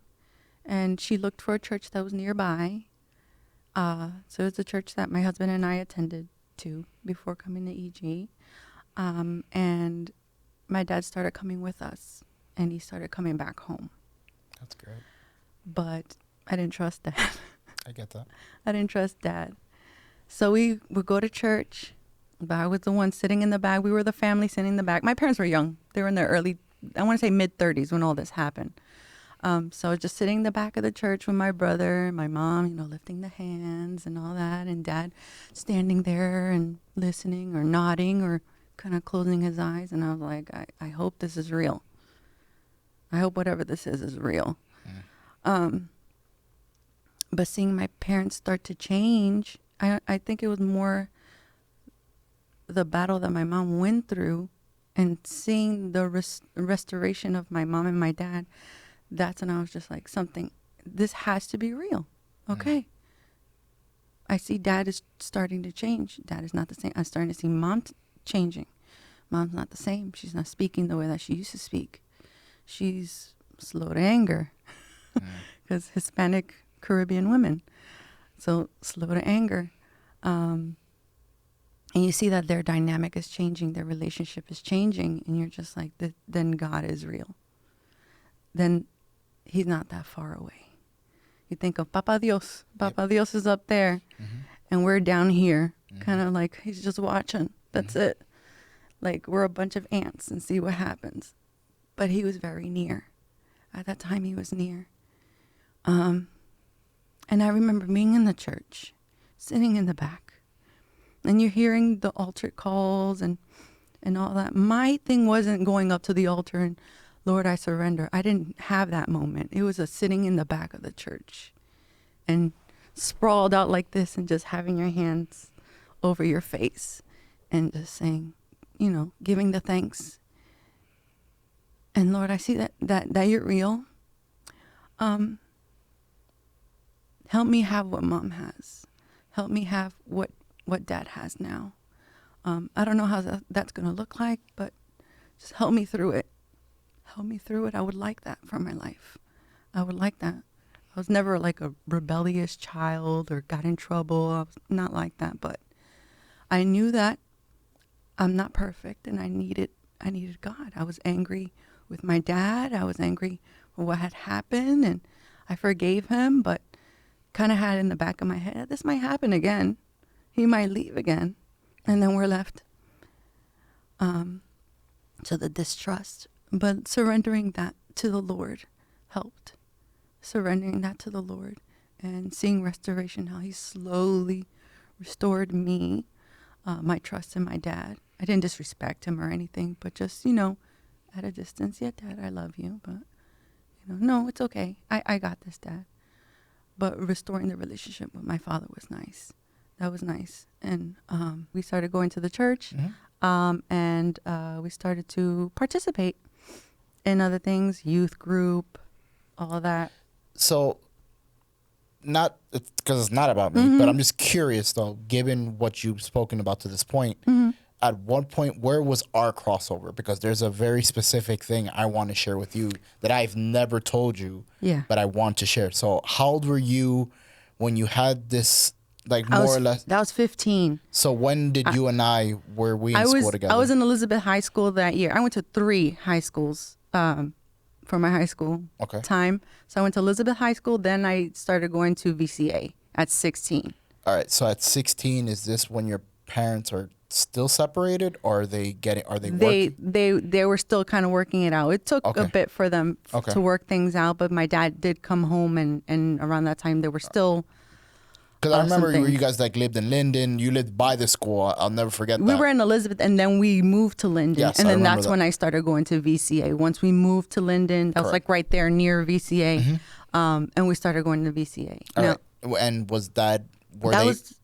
and she looked for a church that was nearby. So it's a church that my husband and I attended to before coming to EG. And my dad started coming with us, and he started coming back home. That's great. But I didn't trust Dad. I get that. I didn't trust Dad. So we would go to church, but I was the one sitting in the back. We were the family sitting in the back. My parents were young. They were in their early, I want to say mid-30s when all this happened. So just sitting in the back of the church with my brother, my mom, lifting the hands and all that, and dad standing there and listening or nodding or kind of closing his eyes. And I was like, I hope this is real. I hope whatever this is real. But seeing my parents start to change, I think it was more the battle that my mom went through and seeing the restoration of my mom and my dad. That's when I was just like, this has to be real. Okay. I see dad is starting to change. Dad is not the same. I'm starting to see mom changing. Mom's not the same. She's not speaking the way that she used to speak. She's slow to anger because Hispanic Caribbean women. So slow to anger. And you see that their dynamic is changing. Their relationship is changing. And you're just like, then God is real. Then he's not that far away. You think of Papa Dios. Papa Dios is up there. And we're down here, kind of like he's just watching. That's it. Like we're a bunch of ants and see what happens. But he was very near. At that time, he was near. And I remember being in the church, sitting in the back. And you're hearing the altar calls and all that. My thing wasn't going up to the altar and, Lord, I surrender. I didn't have that moment. It was a sitting in the back of the church and sprawled out like this and just having your hands over your face and just saying, giving the thanks. And Lord, I see that you're real. Help me have what mom has. Help me have what dad has now. I don't know how that's going to look like, but just help me through it. Help me through it. I would like that for my life. I would like that. I was never like a rebellious child or got in trouble. I was not like that, but I knew that I'm not perfect and I needed God. I was angry with my dad. I was angry with what had happened and I forgave him, but kind of had in the back of my head, this might happen again. He might leave again. And then we're left to the distrust. But surrendering that to the Lord helped. Surrendering that to the Lord and seeing restoration, how he slowly restored me, my trust in my dad. I didn't disrespect him or anything, but just, at a distance. Yeah, Dad, I love you, but, no, it's okay. I got this, Dad. But restoring the relationship with my father was nice. That was nice. And we started going to the church, and we started to participate in other things, youth group, all of that. So, not because it's not about me, but I'm just curious though, given what you've spoken about to this point, at one point, where was our crossover? Because there's a very specific thing I want to share with you that I've never told you, but I want to share. So how old were you when you had this, like more or less? That was 15. So when did you and were we in school together? I was in Elizabeth High School that year. I went to 3 high schools for my high school time. So I went to Elizabeth High School. Then I started going to VCA at 16. All right. So at 16, is this when your parents are still separated, or are they working? They were still kind of working it out. It took a bit for them to work things out, but my dad did come home and around that time they were still. Because I remember you guys lived in Linden. You lived by the school. I'll never forget that. We were in Elizabeth, and then we moved to Linden. Yes, and then that's when I started going to VCA. Once we moved to Linden, that was like right there near VCA, and we started going to VCA. All right. And was that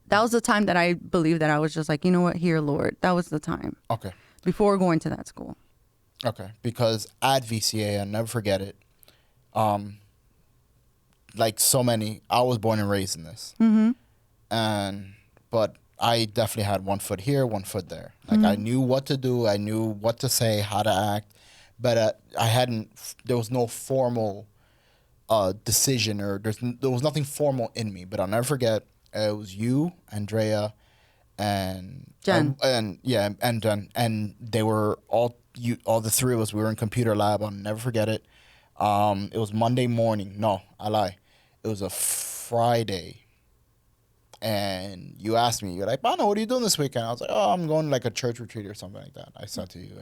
that was the time that I believed that I was just like, you know what, here, Lord. That was the time. Okay. Before going to that school. Okay. Because at VCA, I'll never forget it. Like so many, I was born and raised in this. But I definitely had one foot here, one foot there. Like I knew what to do. I knew what to say, how to act. But there was no formal decision, or there was nothing formal in me. But I'll never forget, it was you, Andrea, and Jen. and Jen. And they were all the 3 of us. We were in computer lab. I'll never forget it. It was Monday morning. No, I lie. It was a Friday. And you asked me, you're like, Bano, what are you doing this weekend? I was like, oh, I'm going to like a church retreat or something like that. I said to you.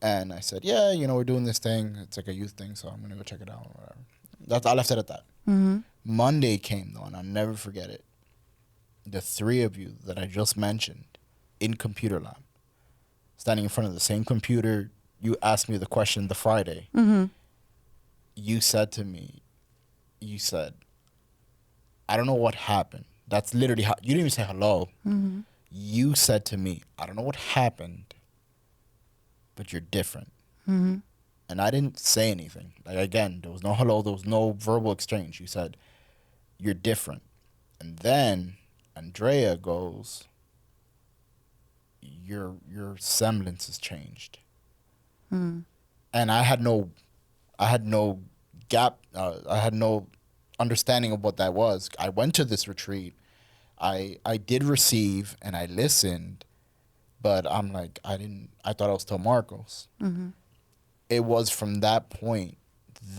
And I said, yeah, we're doing this thing. It's like a youth thing, so I'm going to go check it out or whatever. I left it at that. Mm-hmm. Monday came, though, and I'll never forget it. The three of you that I just mentioned in computer lab, standing in front of the same computer, you asked me the question the Friday. Mm-hmm. You said to me, I don't know what happened. That's literally how, you didn't even say hello. Mm-hmm. You said to me, I don't know what happened, but you're different. Mm-hmm. And I didn't say anything. Like, again, there was no hello, there was no verbal exchange. You said, you're different. And then Andrea goes, your semblance has changed. Mm-hmm. And I had no gap. I had no understanding of what that was. I went to this retreat. I did receive and I listened, but I'm like, I thought I was still Marcos. Mm-hmm. It was from that point,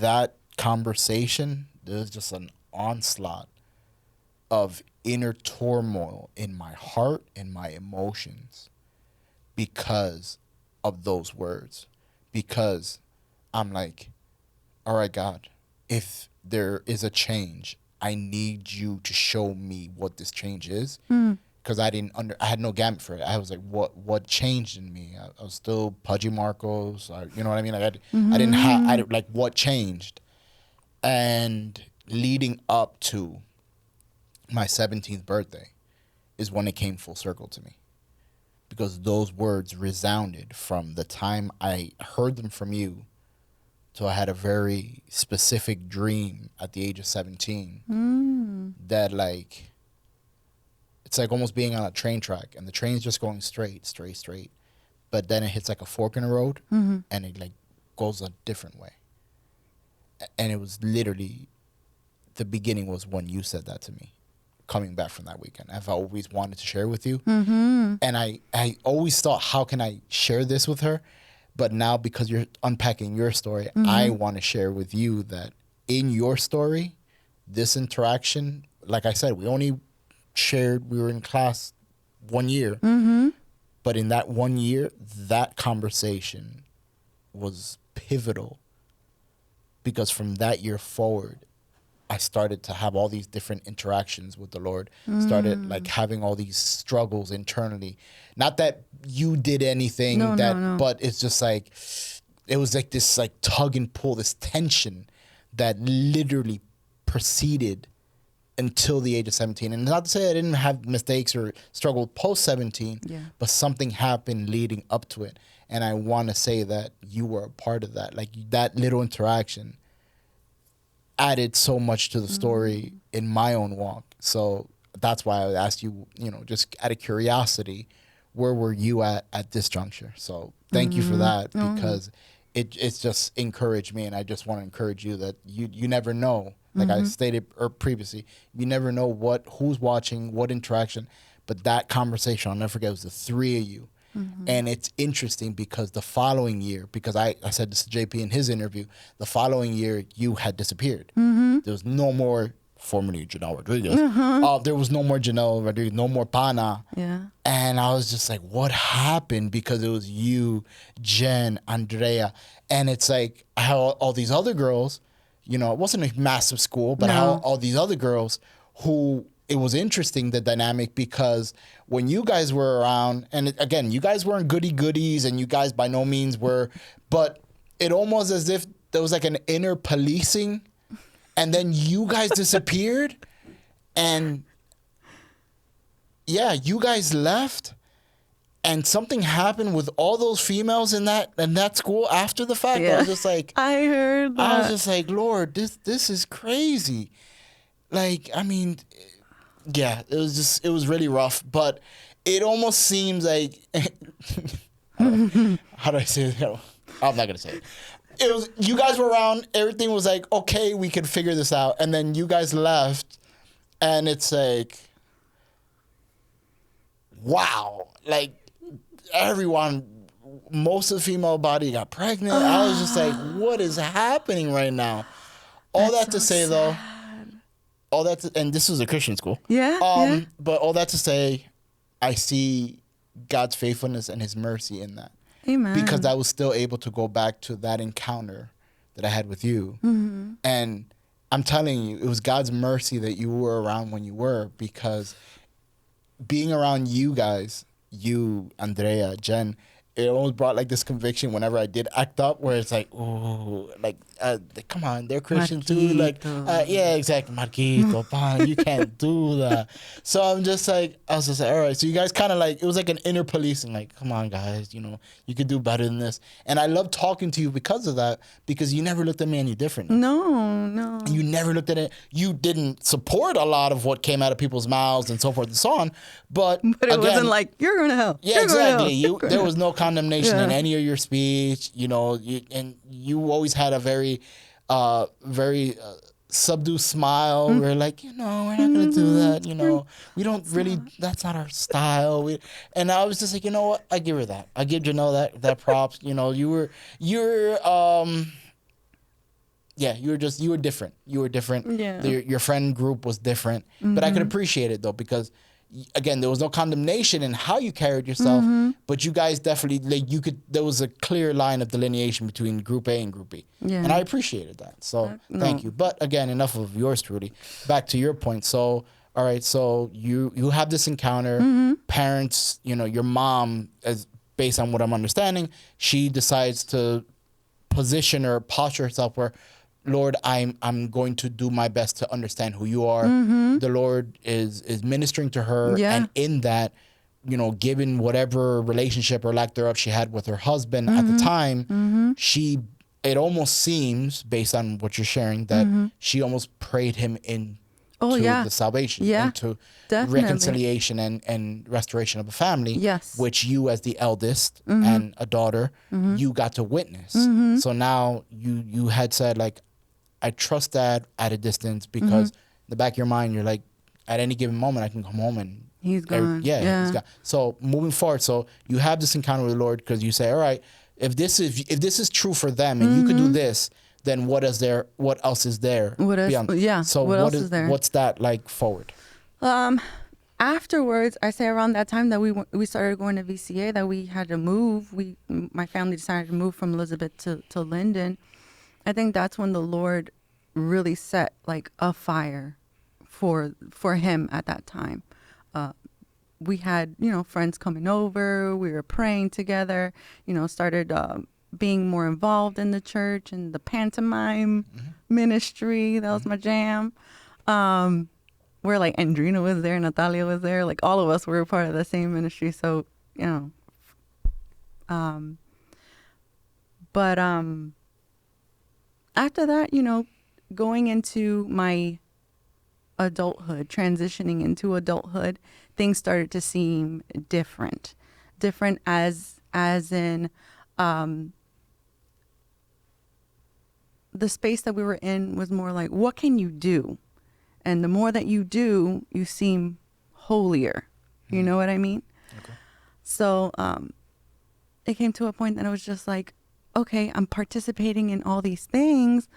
that conversation, there was just an onslaught of inner turmoil in my heart and my emotions because of those words. Because I'm like, all right, God, if there is a change, I need you to show me what this change is. Because I had no gamut for it. I was like, what changed in me? I was still pudgy Marcos. You know what I mean? I didn't have, like, what changed? And leading up to my 17th birthday is when it came full circle to me. Because those words resounded from the time I heard them from you till I had a very specific dream at the age of 17 that, like, it's like almost being on a train track and the train's just going straight. But then it hits like a fork in the road and it, like, goes a different way. And it was literally, the beginning was when you said that to me, coming back from that weekend. I've always wanted to share with you. And I always thought, how can I share this with her? But now, because you're unpacking your story, I want to share with you that in your story, this interaction, like I said, we were in class 1 year. But in that 1 year, that conversation was pivotal. Because from that year forward, I started to have all these different interactions with the Lord, started like having all these struggles internally. Not that you did anything no. But it's just like, it was like this like tug and pull, this tension that literally proceeded until the age of 17. And not to say I didn't have mistakes or struggle post 17, but something happened leading up to it. And I want to say that you were a part of that. Like, that little interaction added so much to the story in my own walk. So that's why I asked you, just out of curiosity, where were you at this juncture? So thank you for that, because it's just encouraged me. And I just want to encourage you that you never know. Like I stated previously, you never know who's watching, what interaction. But that conversation, I'll never forget, it was the three of you. And it's interesting because the following year, because I said this to JP in his interview, the following year you had disappeared. There was no more, formerly Janelle Rodriguez. There was no more Janelle Rodriguez, no more Pana. Yeah. And I was just like, what happened? Because it was you, Jen, Andrea. And it's like how all these other girls, it wasn't a massive school, but how all these other girls who, it was interesting, the dynamic, because when you guys were around, and again, you guys weren't goodies, and you guys by no means were, but it almost as if there was like an inner policing, and then you guys disappeared, and you guys left, and something happened with all those females in that school after the fact. I was just like, I heard that. I was just like, Lord, this is crazy. Like, I mean, yeah, it was really rough, but it almost seems like, how do I say it? I'm not going to say it. It was, you guys were around, everything was like, okay, we could figure this out. And then you guys left, and it's like, wow. Like, everyone, most of the female body got pregnant. I was just like, what is happening right now? All that to say, though, and this was a Christian school. Yeah. But all that to say, I see God's faithfulness and his mercy in that. Amen. because I was still able to go back to that encounter that I had with you. And I'm telling you, it was God's mercy that you were around when you were, because being around you guys, you, Andrea, Jen, it almost brought like this conviction whenever I did act up, where it's like, oh, like, come on, they're Christian too. Like, yeah, exactly. Marquito, pan, you can't do that. So I'm just like, I was just like, all right. So you guys kind of like, it was like an inner policing, like, come on, guys, you know, you could do better than this. And I love talking to you because of that, because you never looked at me any different. No. You never looked at it. You didn't support a lot of what came out of people's mouths and so forth and so on. But it again, wasn't like, you're going to hell. yeah, You're going to hell. exactly. There was no condemnation in any of your speech, you know, and you always had a very, very subdued smile. We're like, you know, we're not going to do that. You know, we don't really, that's not our style. And I was just like, you know what? I give her that. I give Janelle that props. You know, you were different. You were different. Yeah. Your friend group was different. But I could appreciate it though, because again, there was no condemnation in how you carried yourself, but you guys definitely, like, there was a clear line of delineation between group A and group B. Yeah. And I appreciated that. So thank you. But again, enough of yours truly. Back to your point. So, all right. So you have this encounter, parents, you know, your mom, as based on what I'm understanding, she decides to position or posture herself where, Lord, I'm going to do my best to understand who you are. The Lord is ministering to her. Yeah. And in that, you know, given whatever relationship or lack thereof she had with her husband at the time, it almost seems, based on what you're sharing, that she almost prayed him into the salvation, into definitely. reconciliation and restoration of a family, Yes. which you as the eldest and a daughter, you got to witness. So now you had said, like, I trust Dad at a distance, because in the back of your mind, you're like, at any given moment, I can come home and he's gone. he's gone. So moving forward, so you have this encounter with the Lord, because you say, all right, if this is true for them and you could do this, then what else is there? What else is there? So what else is there? What's that like forward? Afterwards, I say around that time that we started going to VCA, that we had to move. My family decided to move from Elizabeth to Linden. I think that's when the Lord really set like a fire for him at that time. We had, you know, friends coming over. We were praying together, you know, started being more involved in the church and the pantomime ministry. That was my jam. Where like Andrina was there, Natalia was there, like all of us were a part of the same ministry. So, you know, but after that, you know, going into my adulthood, transitioning into adulthood, things started to seem different as in the space that we were in was more like, what can you do? And the more that you do, you seem holier. You know what I mean? Okay. So it came to a point that I was just like, okay, I'm participating in all these things,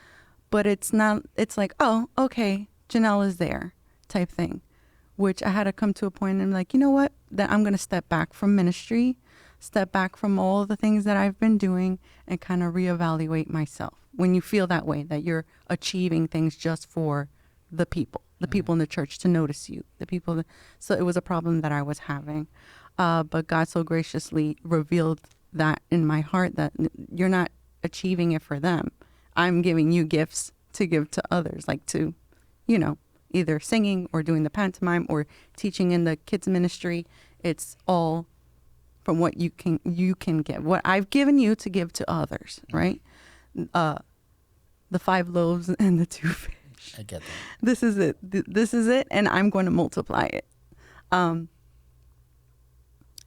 but it's like, oh, okay, Janelle is there type thing, which I had to come to a point and like, you know what, that I'm going to step back from ministry, step back from all the things that I've been doing, and kind of reevaluate myself. When you feel that way, that you're achieving things just for the people in the church to notice you, so it was a problem that I was having. But God so graciously revealed that in my heart, that you're not achieving it for them. I'm giving you gifts to give to others, like to, you know, either singing or doing the pantomime or teaching in the kids ministry. It's all from what you can give, what I've given you to give to others, right? The 5 loaves and the 2 fish. I get that. This is it. This is it, and I'm going to multiply it. And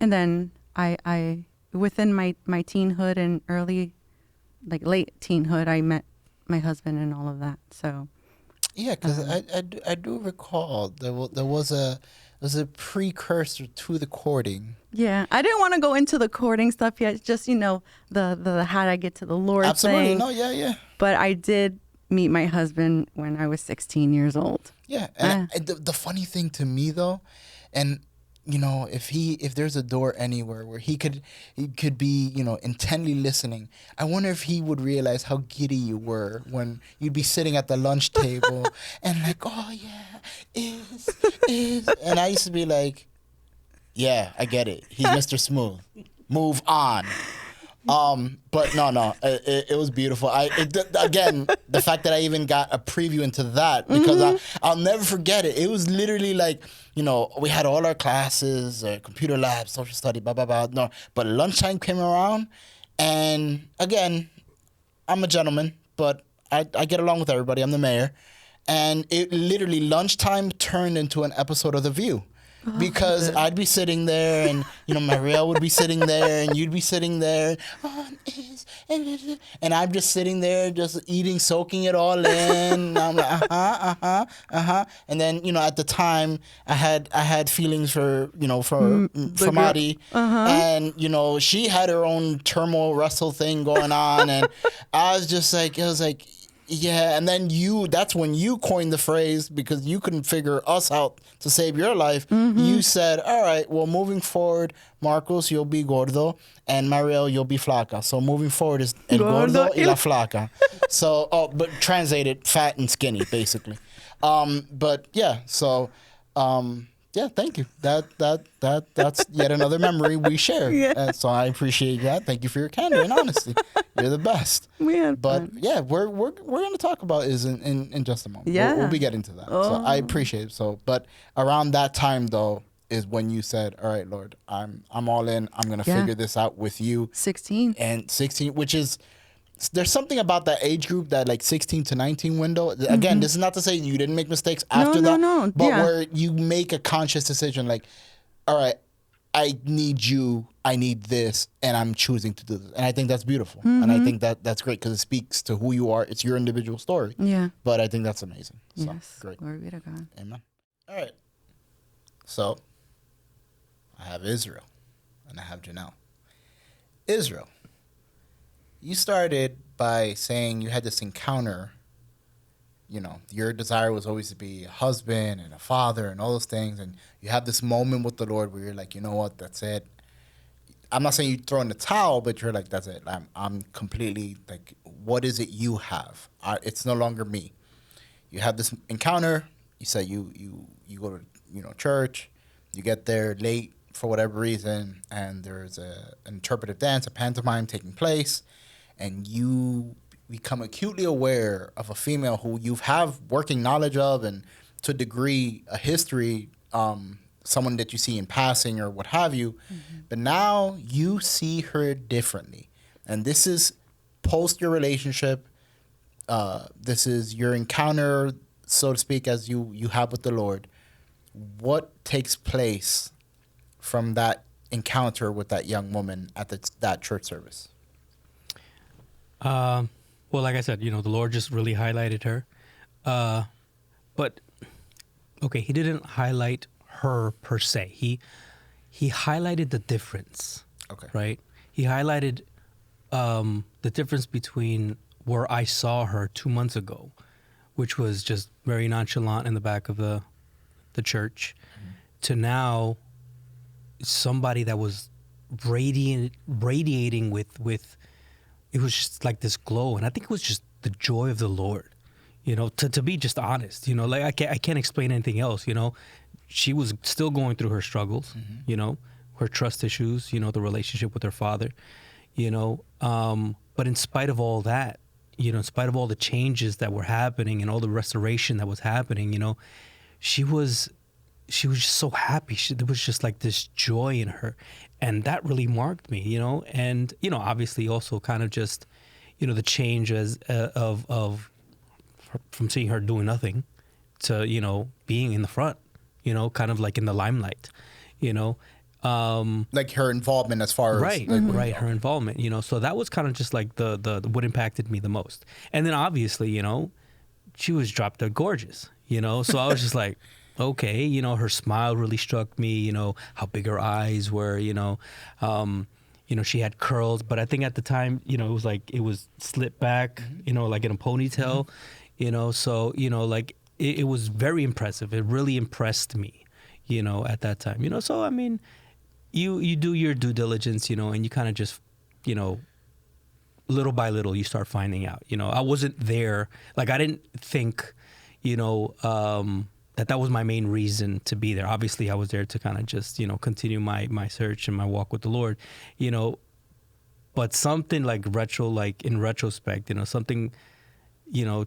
then I within my teenhood and early, like late teenhood, I met my husband and all of that. So yeah, because I do recall there was a precursor to the courting. Yeah, I didn't want to go into the courting stuff yet. Just, you know, the how did I get to the Lord Absolutely. thing. No, yeah. But I did meet my husband when I was 16 years old. Yeah, and the funny thing to me though, and if there's a door anywhere where he could be, intently listening, I wonder if he would realize how giddy you were when you'd be sitting at the lunch table and like, oh yeah, is, and I used to be like, yeah, I get it. He's Mr. Smooth. Move on. But no, it was beautiful. Again, the fact that I even got a preview into that, because I'll never forget it. It was literally like, we had all our classes, computer lab, social study, blah, blah, blah. No, but lunchtime came around, and again, I'm a gentleman, but I get along with everybody. I'm the mayor. And it literally, lunchtime turned into an episode of The View. Because I'd be sitting there, and Marielle would be sitting there, and you'd be sitting there, and I'm just sitting there, just eating, soaking it all in. And I'm like, and then at the time I had feelings for for Madi, and she had her own turmoil wrestle thing going on, and I was like. Yeah, and then that's when you coined the phrase, because you couldn't figure us out to save your life. You said, all right, well, moving forward, Marcos, you'll be gordo, and Mariel, you'll be flaca. So moving forward is el gordo y la flaca. So, but translated, fat and skinny, basically. But yeah, so... yeah, thank you. That's yet another memory we share. Yeah. So I appreciate that. Thank you for your candor and honesty. You're the best. We had But fun. yeah, we're going to talk about is in just a moment. Yeah. We'll be getting to that. So I appreciate it. So, but around that time though is when you said, "All right, Lord, I'm all in. I'm going to figure this out with you." 16. And 16, which is. There's something about that age group, that like 16 to 19 window. Again, this is not to say you didn't make mistakes after that. No. But where you make a conscious decision like, all right, I need you, I need this, and I'm choosing to do this. And I think that's beautiful. And I think that's great because it speaks to who you are. It's your individual story. Yeah. But I think that's amazing. So, Yes. great. Glory be to God. Amen. All right. So, I have Israel and I have Janelle. Israel. You started by saying you had this encounter, your desire was always to be a husband and a father and all those things, and you have this moment with the Lord where you're like, you know what, that's it. I'm not saying you throw in the towel, but you're like, that's it. I'm completely like, what is it you have? It's no longer me. You have this encounter. You say you go to church. You get there late for whatever reason, and there's an interpretive dance, a pantomime taking place. And you become acutely aware of a female who you have working knowledge of, and to a degree, a history, someone that you see in passing or what have you. But now you see her differently. And this is post your relationship. This is your encounter, so to speak, as you have with the Lord. What takes place from that encounter with that young woman at that church service? Well, like I said, the Lord just really highlighted her. But, okay, he didn't highlight her per se. He highlighted the difference. Okay. Right? He highlighted the difference between where I saw her 2 months ago, which was just very nonchalant in the back of the church, to now somebody that was radiating with it was just like this glow. And I think it was just the joy of the Lord, to be just honest, like I can't explain anything else. She was still going through her struggles, her trust issues, the relationship with her father, but in spite of all that, in spite of all the changes that were happening and all the restoration that was happening, she was just so happy. There was just like this joy in her. And that really marked me, and, obviously also kind of just, the change of from seeing her doing nothing to, being in the front, kind of like in the limelight, like her involvement as far as right, her involvement, so that was kind of just like the what impacted me the most. And then obviously, she was drop dead gorgeous, so I was just like, okay, her smile really struck me, how big her eyes were, she had curls, but I think at the time, it was like, it was slipped back, like in a ponytail, so, like it was very impressive. It really impressed me, at that time. So I mean, you do your due diligence, and you kind of just, little by little, you start finding out. I wasn't there. Like, I didn't think, that was my main reason to be there. Obviously, I was there to kind of just, continue my search and my walk with the Lord, But something like in retrospect, something,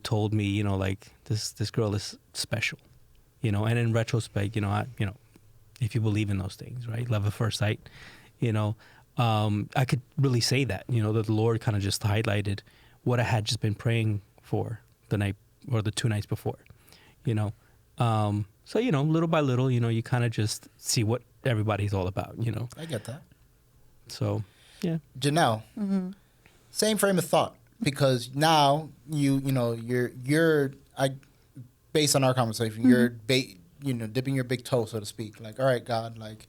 told me, like this girl is special, And in retrospect, if you believe in those things, right? Love at first sight, I could really say that, that the Lord kind of just highlighted what I had just been praying for the night or the 2 nights before, So, little by little, you kind of just see what everybody's all about, I get that. So, yeah. Janelle, same frame of thought, because now you're based on our conversation, you're dipping your big toe, so to speak. Like, all right, God, like,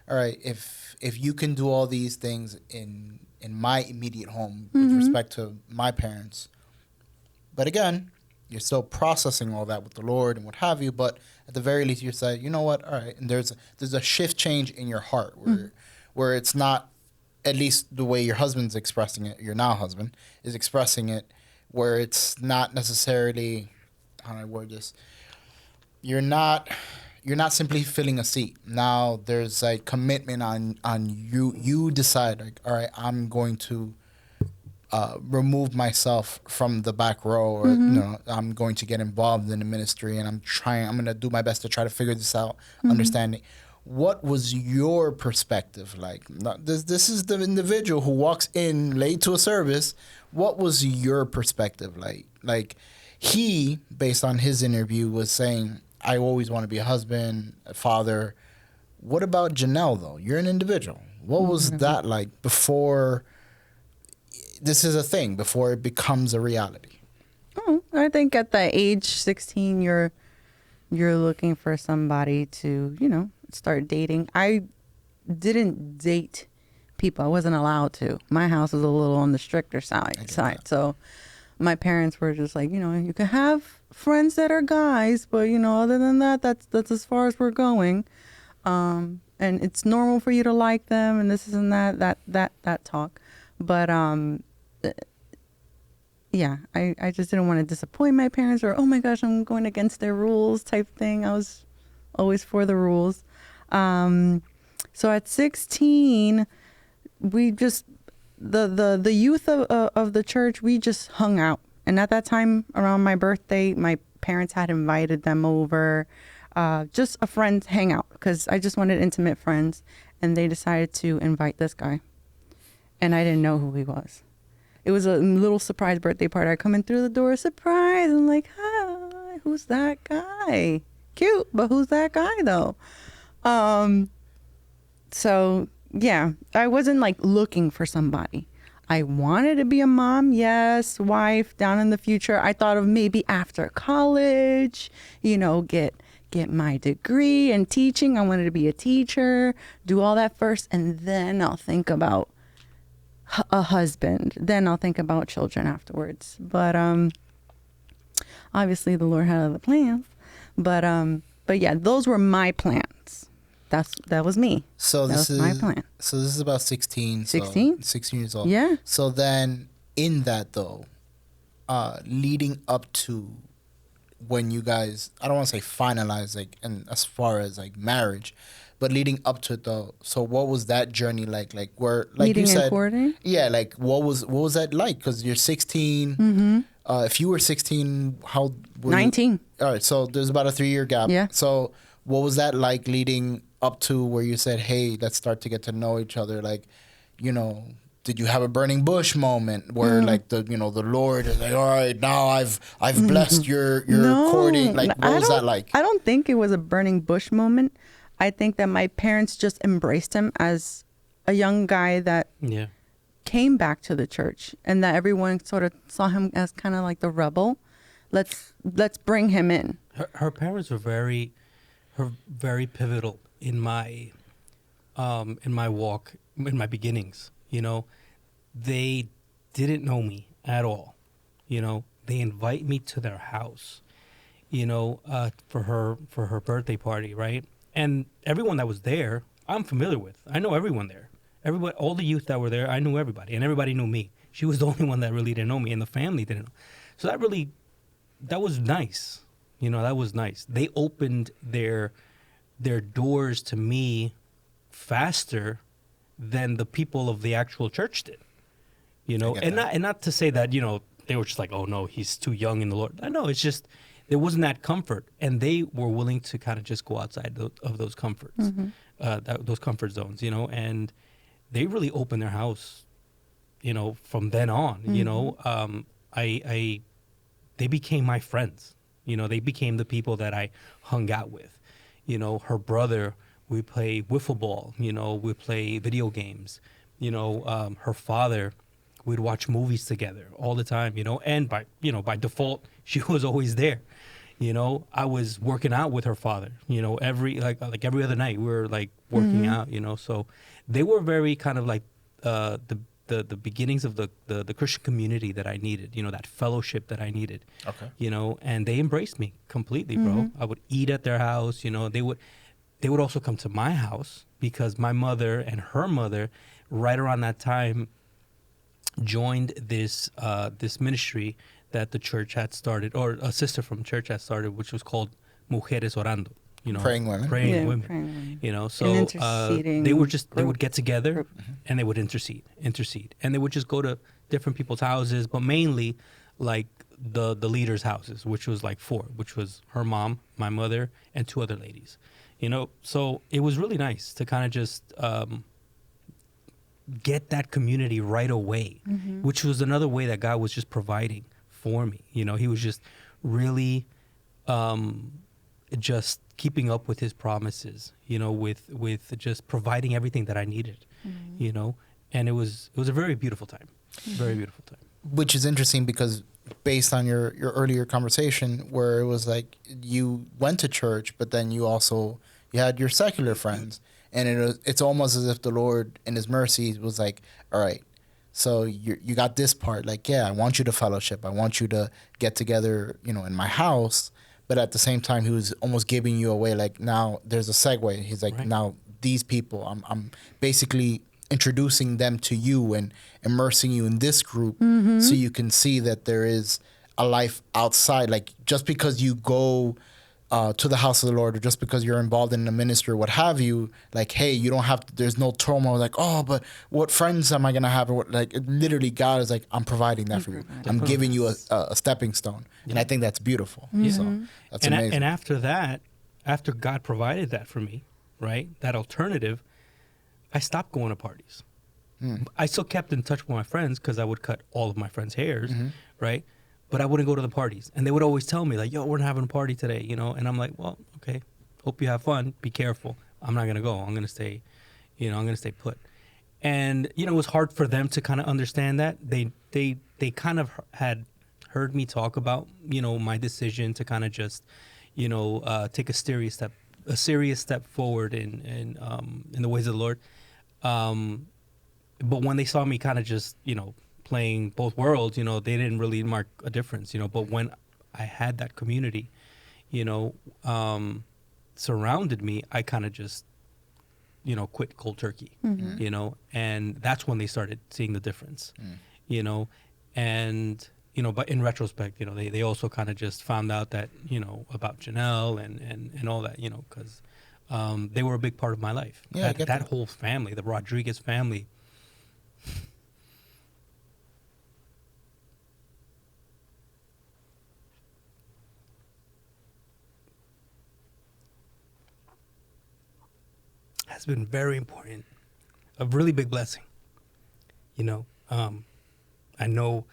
all right, if you can do all these things in my immediate home with respect to my parents, but again, you're still processing all that with the Lord and what have you. But at the very least, you say, you know what, all right, and there's a shift change in your heart where it's not, at least the way your husband's expressing it, your now husband is expressing it, where it's not necessarily, how do I word this? You're not simply filling a seat. Now there's a commitment on you. You decide, like, all right, I'm going to remove myself from the back row, or I'm going to get involved in the ministry, and I'm going to do my best to try to figure this out, understanding. What was your perspective like? This is the individual who walks in late to a service. What was your perspective like? Like, he, based on his interview, was saying, I always want to be a husband, a father. What about Janelle, though? You're an individual. What was that like before this is a thing, before it becomes a reality? Oh, I think at the age 16, you're looking for somebody to, start dating. I didn't date people. I wasn't allowed to. My house was a little on the stricter side. So my parents were just like, you can have friends that are guys, but other than that, that's as far as we're going. And it's normal for you to like them, and this and that talk. But yeah, I just didn't want to disappoint my parents, or, oh my gosh, I'm going against their rules type thing. I was always for the rules. So at 16, we just, the youth of the church, we just hung out. And at that time, around my birthday, my parents had invited them over, just a friend hangout, because I just wanted intimate friends. And they decided to invite this guy. And I didn't know who he was. It was a little surprise birthday party. I come in through the door, surprise. I'm like, hi, who's that guy? Cute, but who's that guy though? So yeah, I wasn't like looking for somebody. I wanted to be a mom, yes, wife down in the future. I thought of maybe after college, get my degree in teaching. I wanted to be a teacher, do all that first, and then I'll think about a husband. Then I'll think about children afterwards. But obviously the Lord had other plans. But yeah, those were my plans. That was me. So that was my plan. So this is about 16. 16? So 16 years old. Yeah. So then in that though, leading up to when you guys, I don't want to say finalize, like, and as far as like marriage, but leading up to it though, so what was that journey like? Like, where, like Meeting you said, and courting? Yeah, like what was that like? Because you're 16. If you were 16, how were 19. You? All right, so there's about a 3-year gap. Yeah. So what was that like leading up to where you said, hey, let's start to get to know each other? Like, did you have a burning bush moment where like the Lord is like, all right, now I've blessed your courting? Like, what was that like? I don't think it was a burning bush moment. I think that my parents just embraced him as a young guy that came back to the church, and that everyone sort of saw him as kind of like the rebel. Let's bring him in. Her parents were very pivotal in my walk, in my beginnings. They didn't know me at all. They invite me to their house, for her birthday party, right? And everyone that was there, I'm familiar with. I know everyone there. Everybody, all the youth that were there, I knew everybody, and everybody knew me. She was the only one that really didn't know me, and the family didn't know. So that was nice. That was nice. They opened their doors to me faster than the people of the actual church did. And not to say that, they were just like, oh no, he's too young in the Lord. I know, it's just there wasn't that comfort, and they were willing to kind of just go outside of those comforts, those comfort zones, and they really opened their house, from then on. They became my friends. They became the people that I hung out with. Her brother, we play wiffle ball. We play video games. Her father, we'd watch movies together all the time. And by default, she was always there. I was working out with her father. Every every other night we were like working out. So they were very kind of like the beginnings of the Christian community that I needed, that fellowship that I needed. Okay. And they embraced me completely, bro. I would eat at their house, they would also come to my house because my mother and her mother right around that time joined this ministry that the church had started, or a sister from church had started, which was called Mujeres Orando. Praying women. Praying women. women. So An interceding they would group. get together and they would intercede, and they would just go to different people's houses, but mainly like the leaders' houses, which was like 4, which was her mom, my mother, and 2 other ladies. So it was really nice to kind of just get that community right away, which was another way that God was just providing for me. He was just really just keeping up with his promises, with just providing everything that I needed, and it was a very beautiful time, very beautiful time. Which is interesting because based on your earlier conversation where it was like you went to church, but then you had your secular friends, and it's almost as if the Lord in his mercy was like, all right, so you got this part, like, yeah, I want you to fellowship. I want you to get together, in my house. But at the same time, he was almost giving you away. Like, now there's a segue. He's like, right. Now these people, I'm basically introducing them to you and immersing you in this group so you can see that there is a life outside. Like, just because you go to the house of the Lord, or just because you're involved in a ministry or what have you, like, hey, you don't have to, there's no turmoil like, oh, but what friends am I going to have? Or what, like, literally God is like, I'm providing that for you. I'm giving you a stepping stone. Yeah. And I think that's beautiful. So that's amazing. And after that, after God provided that for me, right, that alternative, I stopped going to parties. I still kept in touch with my friends because I would cut all of my friends' hairs, right? But I wouldn't go to the parties. And they would always tell me, like, yo, we're having a party today, And I'm like, well, okay, hope you have fun. Be careful. I'm not going to go. I'm going to stay, I'm going to stay put. And, it was hard for them to kind of understand that. They kind of had heard me talk about, my decision to kind of just, take a serious step forward in the ways of the Lord. But when they saw me kind of just, playing both worlds, they didn't really mark a difference, But when I had that community, surrounded me, I kind of just, quit cold turkey, and that's when they started seeing the difference, and, but in retrospect, they also kind of just found out that, about Janelle and all that, because they were a big part of my life. Yeah, that whole family, the Rodriguez family, has been very important, a really big blessing. I know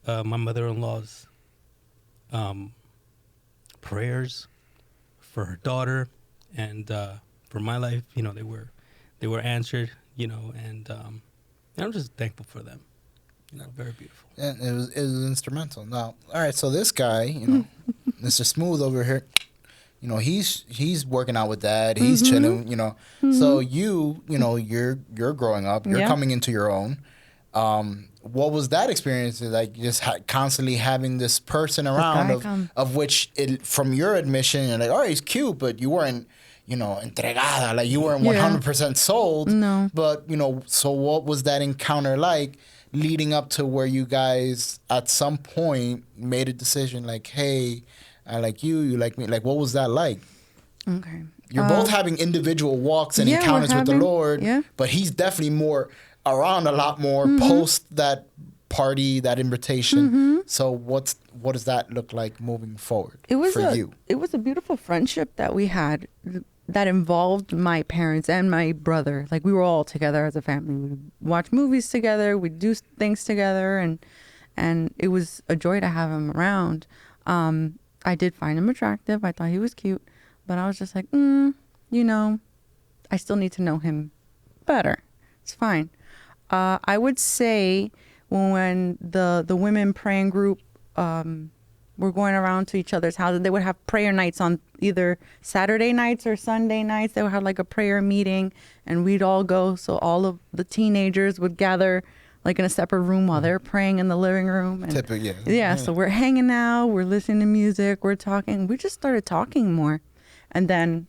my mother-in-law's prayers for her daughter and for my life, they were answered, and I'm just thankful for them. Very beautiful. And it was instrumental. Now, all right, so this guy, Mr. Smooth over here, he's working out with dad. He's chilling, So you're growing up. You're coming into your own. What was that experience like? Just constantly having this person around of which, from your admission, you're like, oh, he's cute, but you weren't entregada, like you weren't Yeah. 100% sold. No. But, so what was that encounter like leading up to where you guys at some point made a decision like, hey, I like you, you like me? Like, what was that like? Okay. You're both having individual walks and yeah, we're encounters with the having- Lord, yeah. but he's definitely more around a lot more post that party, that invitation. So what does that look like moving forward for you? It was a beautiful friendship that we had that involved my parents and my brother. Like we were all together as a family. We'd watch movies together, we'd do things together, and it was a joy to have him around. I did find him attractive. I thought he was cute, but I was just like, I still need to know him better. It's fine. I would say when the women praying group were going around to each other's houses, they would have prayer nights on either Saturday nights or Sunday nights. They would have like a prayer meeting, and we'd all go. So all of the teenagers would gather like in a separate room while they're praying in the living room. And Typically, yeah. So we're hanging out, we're listening to music, we're talking. We just started talking more, and then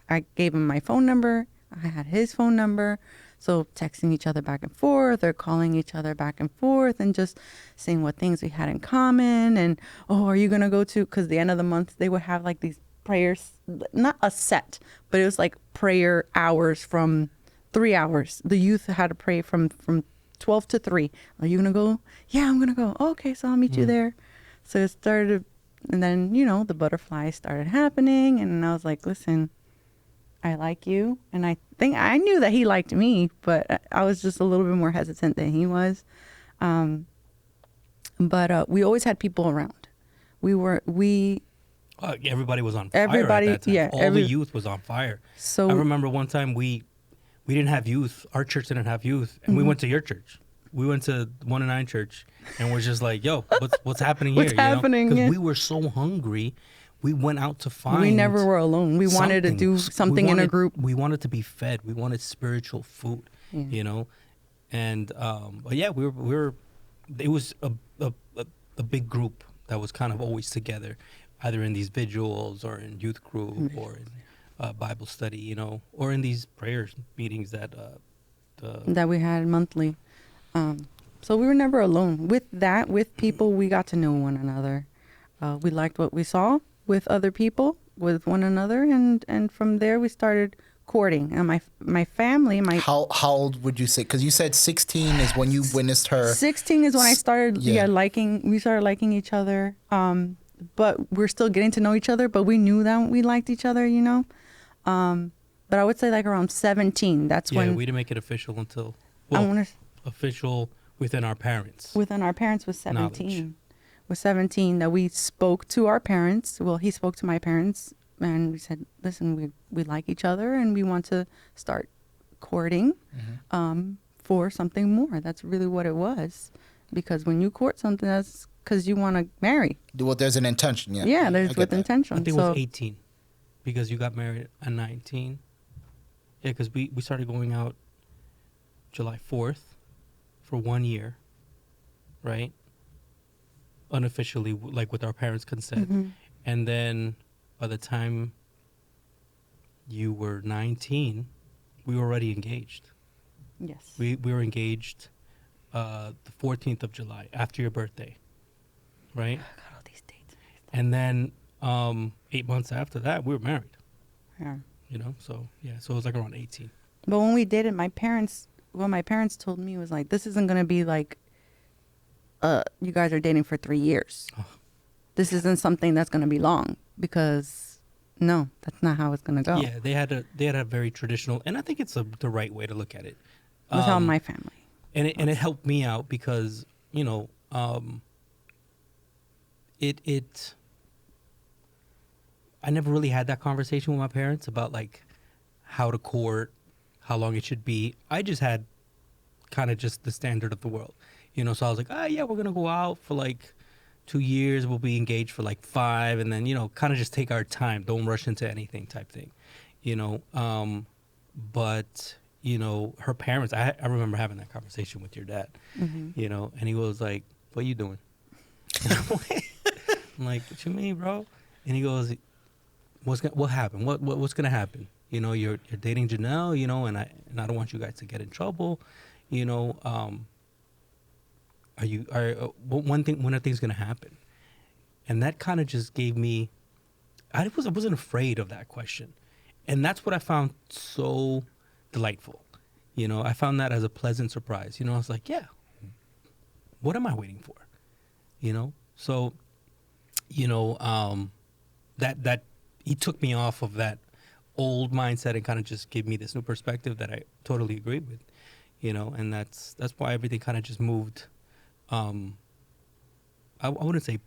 I gave him my phone number. I had his phone number. So texting each other back and forth or calling each other back and forth and just seeing what things we had in common. And, are you going to go to, because the end of the month, they would have like these prayers, not a set, but it was like prayer hours from 3 hours. The youth had to pray from 12 to 3. Are you going to go? Yeah, I'm going to go. Okay, so I'll meet you there. So it started, and then, the butterflies started happening. And I was like, listen, I like you. And I think I knew that he liked me, but I was just a little bit more hesitant than he was. But we always had people around. Everybody was on fire Everybody- at that time. yeah, All the youth was on fire. So I remember one time we didn't have youth. Our church didn't have youth, and we went to your church. We went to 109 Church, and we're just like, "Yo, what's happening here?" What's happening? Because Yeah. we were so hungry. We went out to find. we never were alone. We wanted to do something in a group. We wanted to be fed. We wanted spiritual food, Yeah. And but yeah, we were. It was a big group that was kind of always together, either in these vigils or in youth group or in Bible study, or in these prayers meetings that That we had monthly. So we were never alone. With people, we got to know one another. We liked what we saw with other people, with one another, and from there we started courting. And my family, How old would you say? Because you said 16 is when you witnessed her. 16 is when I started Yeah. we started liking each other. But we're still getting to know each other, but we knew that we liked each other, But I would say like around 17, that's when we didn't make it official until I wanna, official within our parents. within our parents was 17. Knowledge. Was 17 that we spoke to our parents. Well, he spoke to my parents, and we said, listen, we like each other and we want to start courting for something more. That's really what it was. Because when you court something, that's because you want to marry. Well, there's an intention, yeah. Yeah, I there's get with that. intention. I think so, it was 18 because you got married at 19. Yeah, because we started going out July 4th for 1 year, right? Unofficially, like with our parents' consent. Mhm. And then by the time you were 19, we were already engaged. Yes. We were engaged the 14th of July, after your birthday, right? I got all these dates. And then 8 months after that, we were married, Yeah. So yeah, so it was like around 18. But when we dated, what my parents told me was like, this isn't going to be like, you guys are dating for 3 years. Oh. This isn't something that's going to be long, because no, that's not how it's going to go. Yeah, they had a very traditional, and I think it's the right way to look at it. That's how my family. And it helped me out because I never really had that conversation with my parents about like how to court, how long it should be. I just had kind of just the standard of the world, So I was like, yeah, we're gonna go out for like 2 years. We'll be engaged for like 5, and then kind of just take our time. Don't rush into anything, type thing, But her parents. I remember having that conversation with your dad, Mm-hmm. and he was like, "What you doing?" I'm like, "What you mean, bro?" And he goes, what happened? What's gonna happen? You know, you're dating Janelle, you know, and I don't want you guys to get in trouble. You know, when are things gonna happen? And that kind of just gave me, I wasn't afraid of that question, and that's what I found so delightful. You know, I found that as a pleasant surprise. You know, I was like, yeah, what am I waiting for? You know, so, you know, that he took me off of that old mindset and kind of just gave me this new perspective that I totally agree with. You know, and that's why everything kind of just moved. I wouldn't say it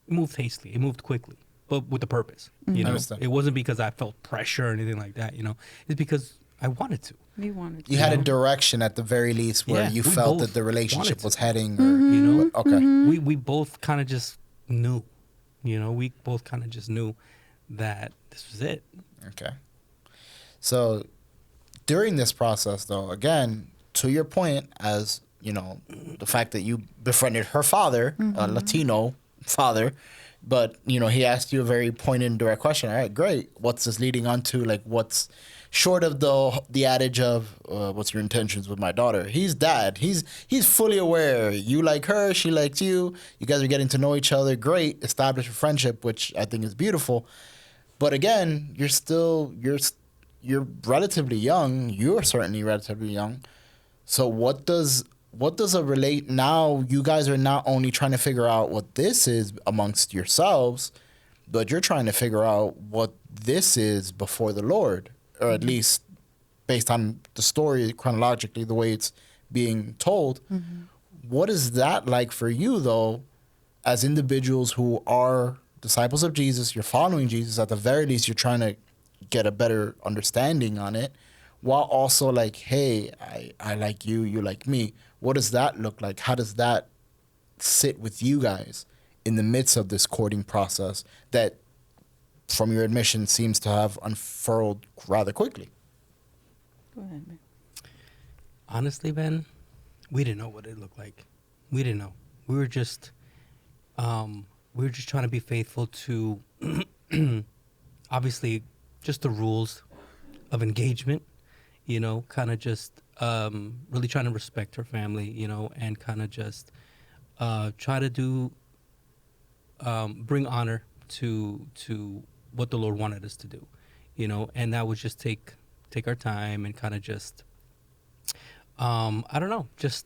moved hastily. It moved quickly, but with a purpose. You I know, understand. it wasn't because I felt pressure or anything like that. You know, it's because I wanted to. We wanted to. You had a direction at the very least where Yeah, you we felt both that the relationship wanted was to. heading, or Mm-hmm. You know, okay. we both kind of just knew. You know, we both kind of just knew that this was it. Okay. So during this process, though, again, to your point, as you know, the fact that you befriended her father, a Latino father, but you know, he asked you a very pointed and direct question. All right, great. What's this leading on to? Like, what's short of the adage of what's your intentions with my daughter? He's dad. He's fully aware. You like her, she likes you. You guys are getting to know each other. Great, establish a friendship, which I think is beautiful. But again, you're relatively young. You're certainly relatively young. So what does a relate now? You guys are not only trying to figure out what this is amongst yourselves, but you're trying to figure out what this is before the Lord, or at least based on the story chronologically, the way it's being told. What is that like for you, though, as individuals who are disciples of Jesus? You're following Jesus. At the very least, you're trying to get a better understanding on it, while also like, hey, I like you, you like me. What does that look like? How does that sit with you guys in the midst of this courting process that, from your admission, seems to have unfurled rather quickly? Go ahead, man. Honestly, Ben, we didn't know what it looked like. We didn't know. We were just trying to be faithful to, obviously, just the rules of engagement. You know, kind of just really trying to respect her family. You know, and kind of just try to do bring honor to what the Lord wanted us to do. You know, and that would just take our time and kind of just I don't know, just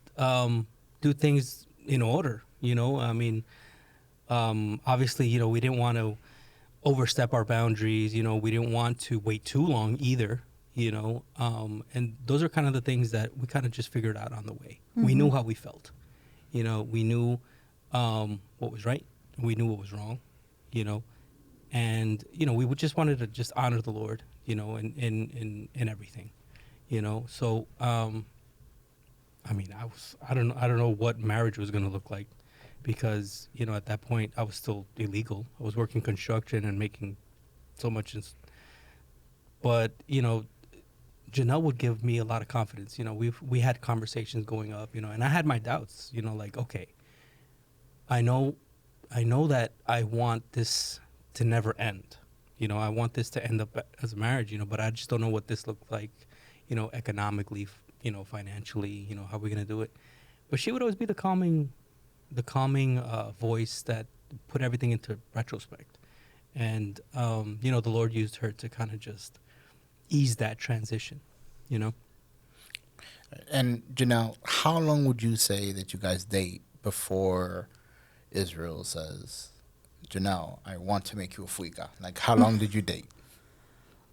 do things in order. You know, I mean, obviously, you know, we didn't want to overstep our boundaries. You know, we didn't want to wait too long either. You know, and those are kind of the things that we kind of just figured out on the way. We knew how we felt. You know, we knew what was right. We knew what was wrong. You know, and you know, we would just wanted to just honor the Lord. You know, in everything. You know, so I mean, I don't know what marriage was going to look like, because you know, at that point I was still illegal. I was working construction and making so much, but you know, Janelle would give me a lot of confidence. You know, we had conversations going up. You know, and I had my doubts. You know, like, okay, I know that I want this to never end. You know, I want this to end up as a marriage. You know, but I just don't know what this looked like. You know, economically. You know, financially. You know, how are we gonna do it? But she would always be the calming voice that put everything into retrospect. And you know, the Lord used her to kind of just ease that transition, you know. And Janelle, how long would you say that you guys date before Israel says, Janelle, I want to make you a fuica? Like, how long did you date?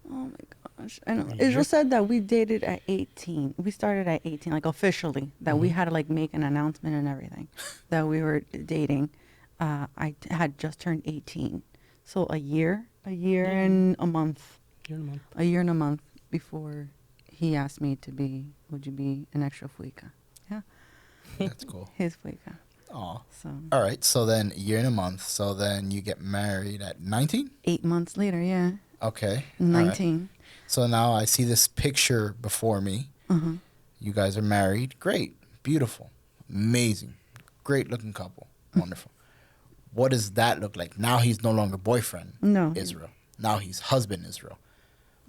Oh my gosh. I know. Israel said that we dated at 18. We started at 18, like officially, that we had to like make an announcement and everything that we were dating. I had just turned 18. So a year and a month. A year and a month before he asked me to be, would you be an extra fuica? Yeah. That's cool. His fuica. Aw. So All right. So then a year and a month. So then you get married at 19? 8 months later, yeah. Okay. All right. 19. So now I see this picture before me. You guys are married. Great. Beautiful. Amazing. Great looking couple. Wonderful. what does that look like? Now he's no longer boyfriend No. Israel. Now he's husband Israel.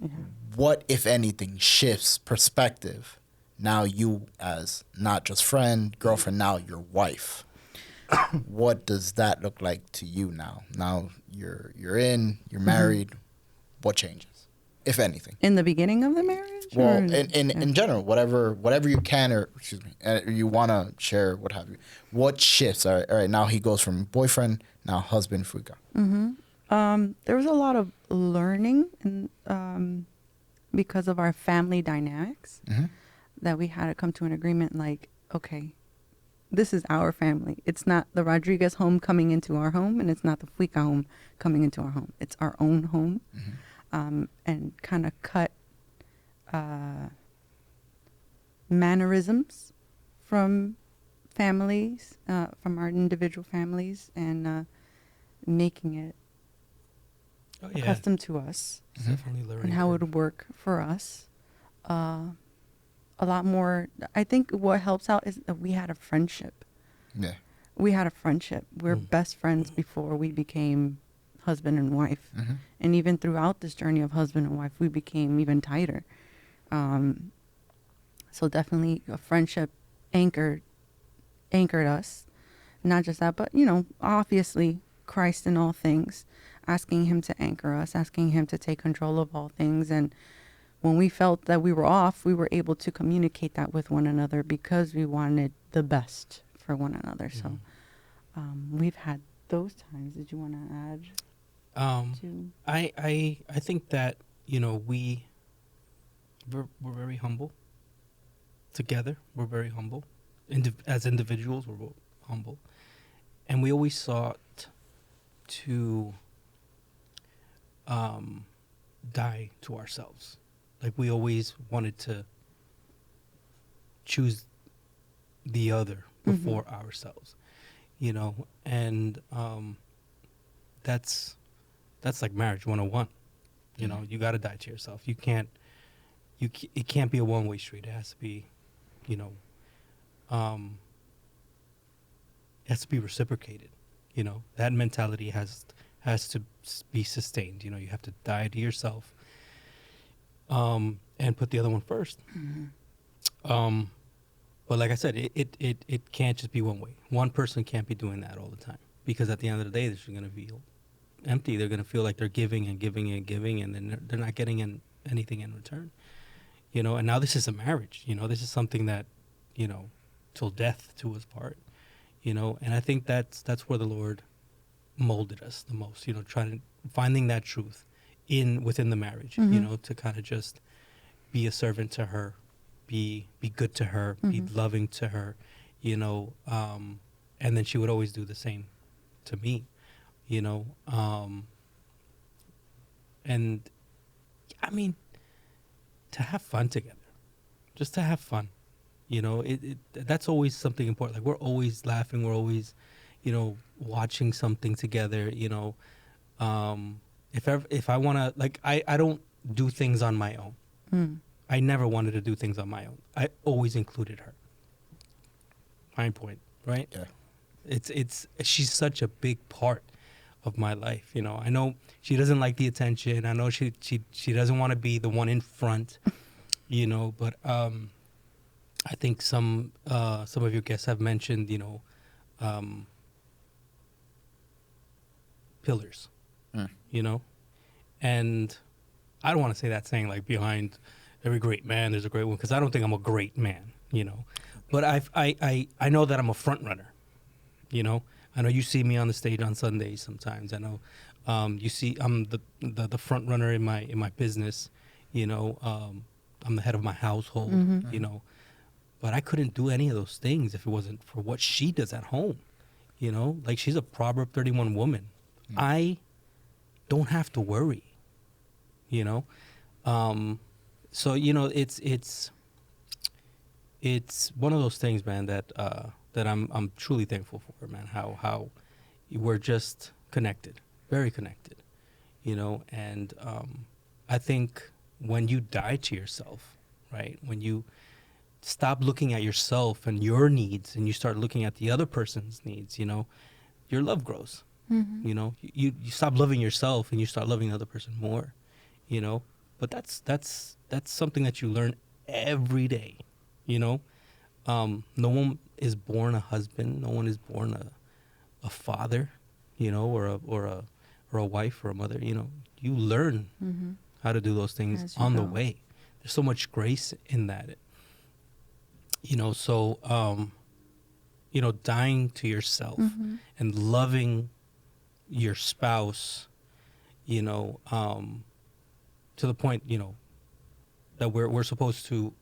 Yeah. What, if anything, shifts perspective? Now you as not just friend, girlfriend, now your wife. What does that look like to you now? Now you're married. What changes, if anything? In the beginning of the marriage? Well, or- in general, whatever you can, or excuse me, you want to share, what have you. What shifts? All right. Now he goes from boyfriend, now husband, Fuica. There was a lot of learning and because of our family dynamics that we had to come to an agreement like, okay, this is our family. It's not the Rodriguez home coming into our home, and it's not the Fuica home coming into our home. It's our own home. And kind of cut mannerisms from families, from our individual families, and making it Oh, yeah. accustomed to us It's definitely learning. and how it would work for us. A lot more. I think what helps out is that we had a friendship. Yeah. We had a friendship. We're best friends before we became husband and wife. And even throughout this journey of husband and wife, we became even tighter. So definitely a friendship anchored us. Not just that, but, obviously Christ in all things, asking him to anchor us, asking him to take control of all things. And when we felt that we were off, we were able to communicate that with one another because we wanted the best for one another. So we've had those times. Did you want to add to? I think that we're very humble together. We're very humble as individuals. We're humble, and we always sought to die to ourselves. Like, we always wanted to choose the other before ourselves, and that's like marriage 101. You got to die to yourself. You can't, it can't be a one-way street. It has to be, it has to be reciprocated. That mentality has to be sustained. You have to die to yourself, and put the other one first. But like I said, it can't just be one way. One person can't be doing that all the time, because at the end of the day, they're going to feel empty. They're going to feel like they're giving and giving and giving, and then they're not getting anything in return. And now this is a marriage. This is something that, till death to us part. And I think that's where the Lord molded us the most. Finding that truth within the marriage. To kind of just be a servant to her, be good to her, be loving to her. And then she would always do the same to me. And I mean, to have fun together, just to have fun, that's always something important. Like, we're always laughing, we're always, watching something together. If I want to, like, I don't do things on my own. I never wanted to do things on my own. I always included her. Fine point, right? Yeah. She's such a big part of my life. I know she doesn't like the attention. I know she doesn't want to be the one in front, but I think some of your guests have mentioned, pillars, and I don't want to say that saying like behind every great man there's a great one, because I don't think I'm a great man, but I know that I'm a front runner. I know you see me on the stage on Sundays sometimes. I know you see I'm the front runner in my business. I'm the head of my household. But I couldn't do any of those things if it wasn't for what she does at home. Like, she's a Proverb 31 woman. I don't have to worry. So it's one of those things, man, that I'm truly thankful for, man. How we're just connected, very connected, and I think when you die to yourself, right? When you stop looking at yourself and your needs, and you start looking at the other person's needs, your love grows. Mm-hmm. You know, you stop loving yourself and you start loving the other person more. You know, but that's something that you learn every day. You know, no one is born a husband. No one is born a father. You know, or a wife or a mother. You know, you learn Mm-hmm. how to do those things As you on the go. way. There's so much grace in that. You know, so you know, dying to yourself Mm-hmm. and loving your spouse, you know, to the point, you know, that we're supposed to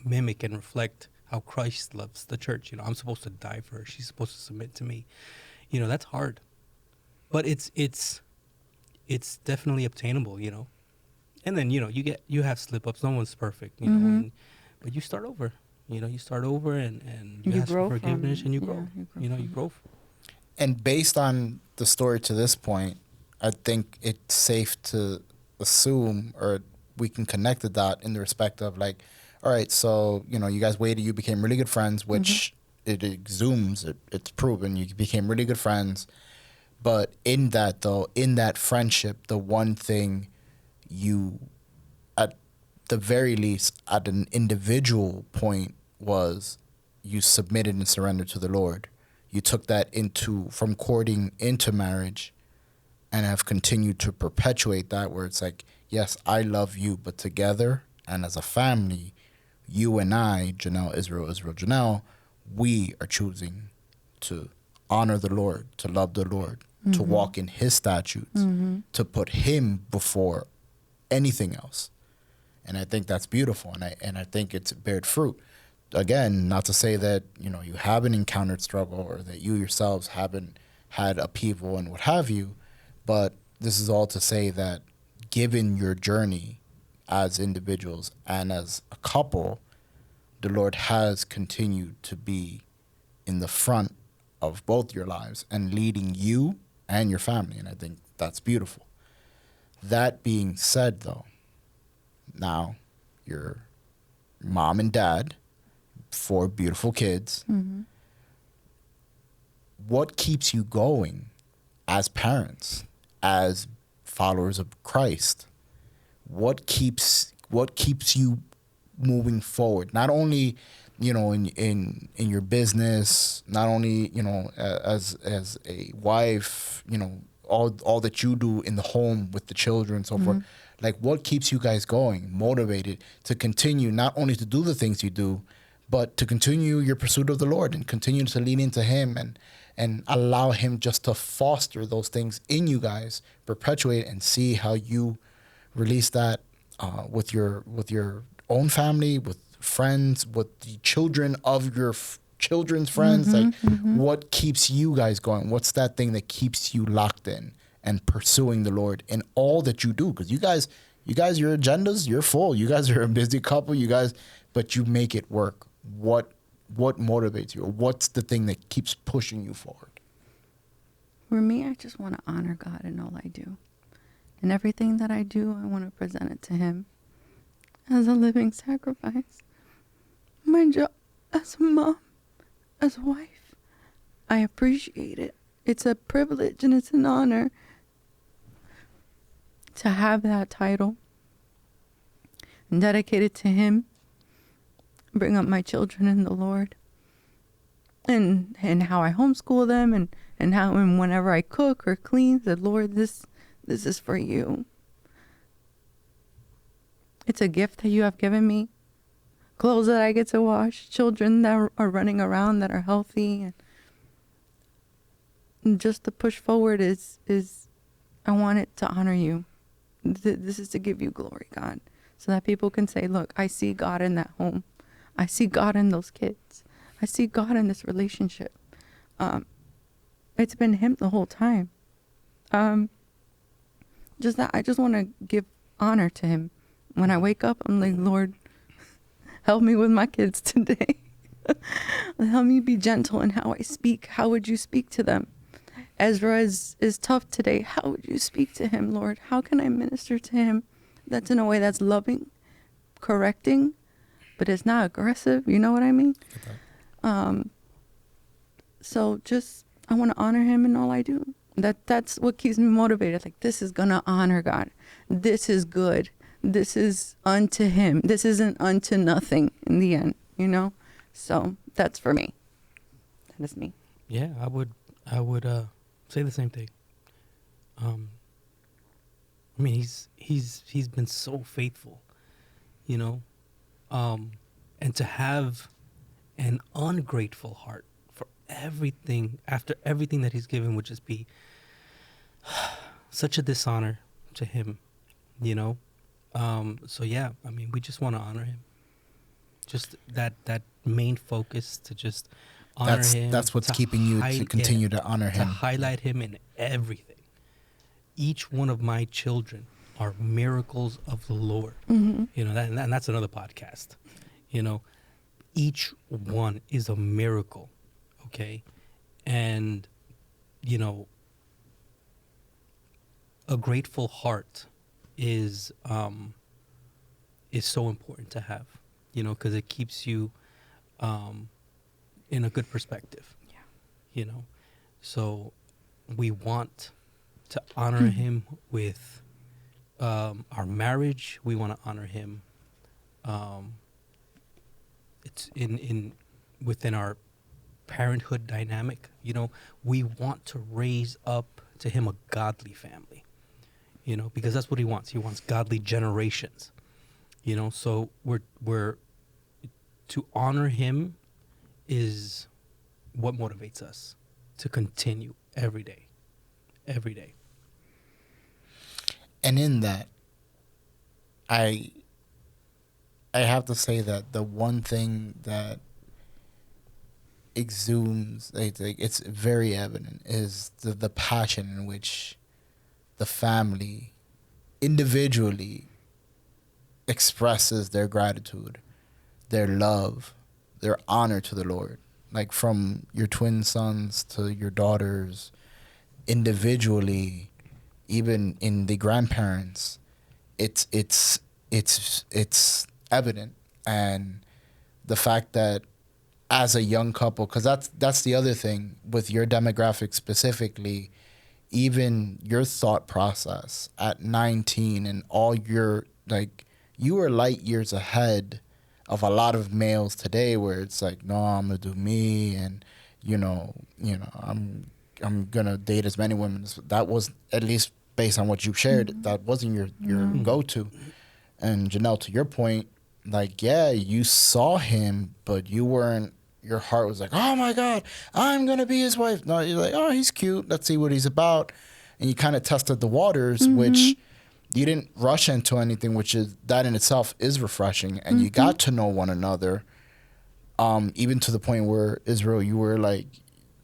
mimic and reflect how Christ loves the church. You know, I'm supposed to die for her. She's supposed to submit to me. You know, that's hard, but it's definitely obtainable. You know, and then you have slip ups. No one's perfect. You know, Mm-hmm. but you start over. You know, you start over and you You ask for grow forgiveness from and you yeah, grow. you grow You know, you from grow. And based on the story to this point, I think it's safe to assume, or we can connect the dot in the respect of like, all right, so you guys waited, you became really good friends, Mm-hmm. which it exhumes, it's proven you became really good friends. But in that though, in that friendship, the one thing you, at the very least, at an individual point, was you submitted and surrendered to the Lord. You took that into from courting into marriage, and have continued to perpetuate that, where it's like, yes, I love you, but together and as a family, you and I, Janelle, Israel, Janelle, we are choosing to honor the Lord, to love the Lord, to Mm-hmm. walk in His statutes, Mm-hmm. to put Him before anything else. And I think that's beautiful, and I think it's bared fruit. Again, not to say that you haven't encountered struggle, or that you yourselves haven't had upheaval and what have you, but this is all to say that given your journey as individuals and as a couple, the Lord has continued to be in the front of both your lives and leading you and your family, and I think that's beautiful. That being said, though, now your mom and dad, 4 beautiful kids. Mm-hmm. What keeps you going as parents, as followers of Christ? What keeps you moving forward? Not only in your business, not only as a wife, all that you do in the home with the children and so forth. Mm-hmm. Like, what keeps you guys going, motivated to continue not only to do the things you do, but to continue your pursuit of the Lord and continue to lean into Him and allow Him just to foster those things in you guys, perpetuate, and see how you release that with your own family, with friends, with the children of your children's friends. Mm-hmm. Like, Mm-hmm. what keeps you guys going? What's that thing that keeps you locked in and pursuing the Lord in all that you do? Because you guys, your agendas, you're full. You guys are a busy couple. You guys, but you make it work. What motivates you? Or what's the thing that keeps pushing you forward? For me, I just want to honor God in all I do. And everything that I do, I want to present it to Him as a living sacrifice. My job as a mom, as a wife, I appreciate it. It's a privilege and it's an honor to have that title and dedicate it to Him. Bring up my children in the Lord. And how I homeschool them and how and whenever I cook or clean, the Lord, this is for you. It's a gift that you have given me. Clothes that I get to wash, children that are running around that are healthy, and just to push forward is I want it to honor you. This is to give you glory, God, so that people can say, look, I see God in that home. I see God in those kids. I see God in this relationship. It's been Him the whole time. Just that I just want to give honor to Him. When I wake up, I'm like, Lord, help me with my kids today. Help me be gentle in how I speak. How would you speak to them? Ezra is tough today. How would you speak to him, Lord? How can I minister to him? That's in a way that's loving, correcting, but it's not aggressive. You know what I mean? So just I want to honor him in all I do. That's what keeps me motivated. Like, this is going to honor God. This is good. This is unto him. This isn't unto nothing in the end, you know? So that's for me. That is me. Yeah, I would say the same thing. I mean, he's been so faithful, you know, and to have an ungrateful heart for everything after everything that he's given would just be such a dishonor to him, you know. So yeah, I mean, we just want to honor him. Just that main focus to just honor him. That's what's to keeping you to continue to honor to him. highlight him in everything. Each one of my children are miracles of the Lord. Mm-hmm. You know, and that's another podcast. You know, each one is a miracle, okay? And, you know, a grateful heart is so important to have, you know, because it keeps you in a good perspective. Yeah. You know, so we want to honor him with our marriage. We want to honor him. It's in within our parenthood dynamic. You know, we want to raise up to him a godly family. You know, because that's what he wants. He wants godly generations. You know, so we're to honor him is what motivates us to continue every day. And in that, I have to say that the one thing that exudes, it's very evident, is the passion in which the family individually expresses their gratitude, their love, their honor to the Lord. Like from your twin sons to your daughters, individually, even in the grandparents, it's evident. And the fact that as a young couple, because that's the other thing with your demographic specifically, even your thought process at 19 and all your, like, you were light years ahead of a lot of males today, where it's like, no, I'm gonna do me, and you know, I'm gonna date as many women. That was, at least based on what you shared, that wasn't your go-to. And Janelle, to your point, like, yeah, you saw him, but you weren't, your heart was like, oh my God, I'm gonna be his wife. No, you're like, oh, he's cute, let's see what he's about. And you kind of tested the waters, which you didn't rush into anything, which is, that in itself is refreshing. And you got to know one another, even to the point where, Israel, you were like,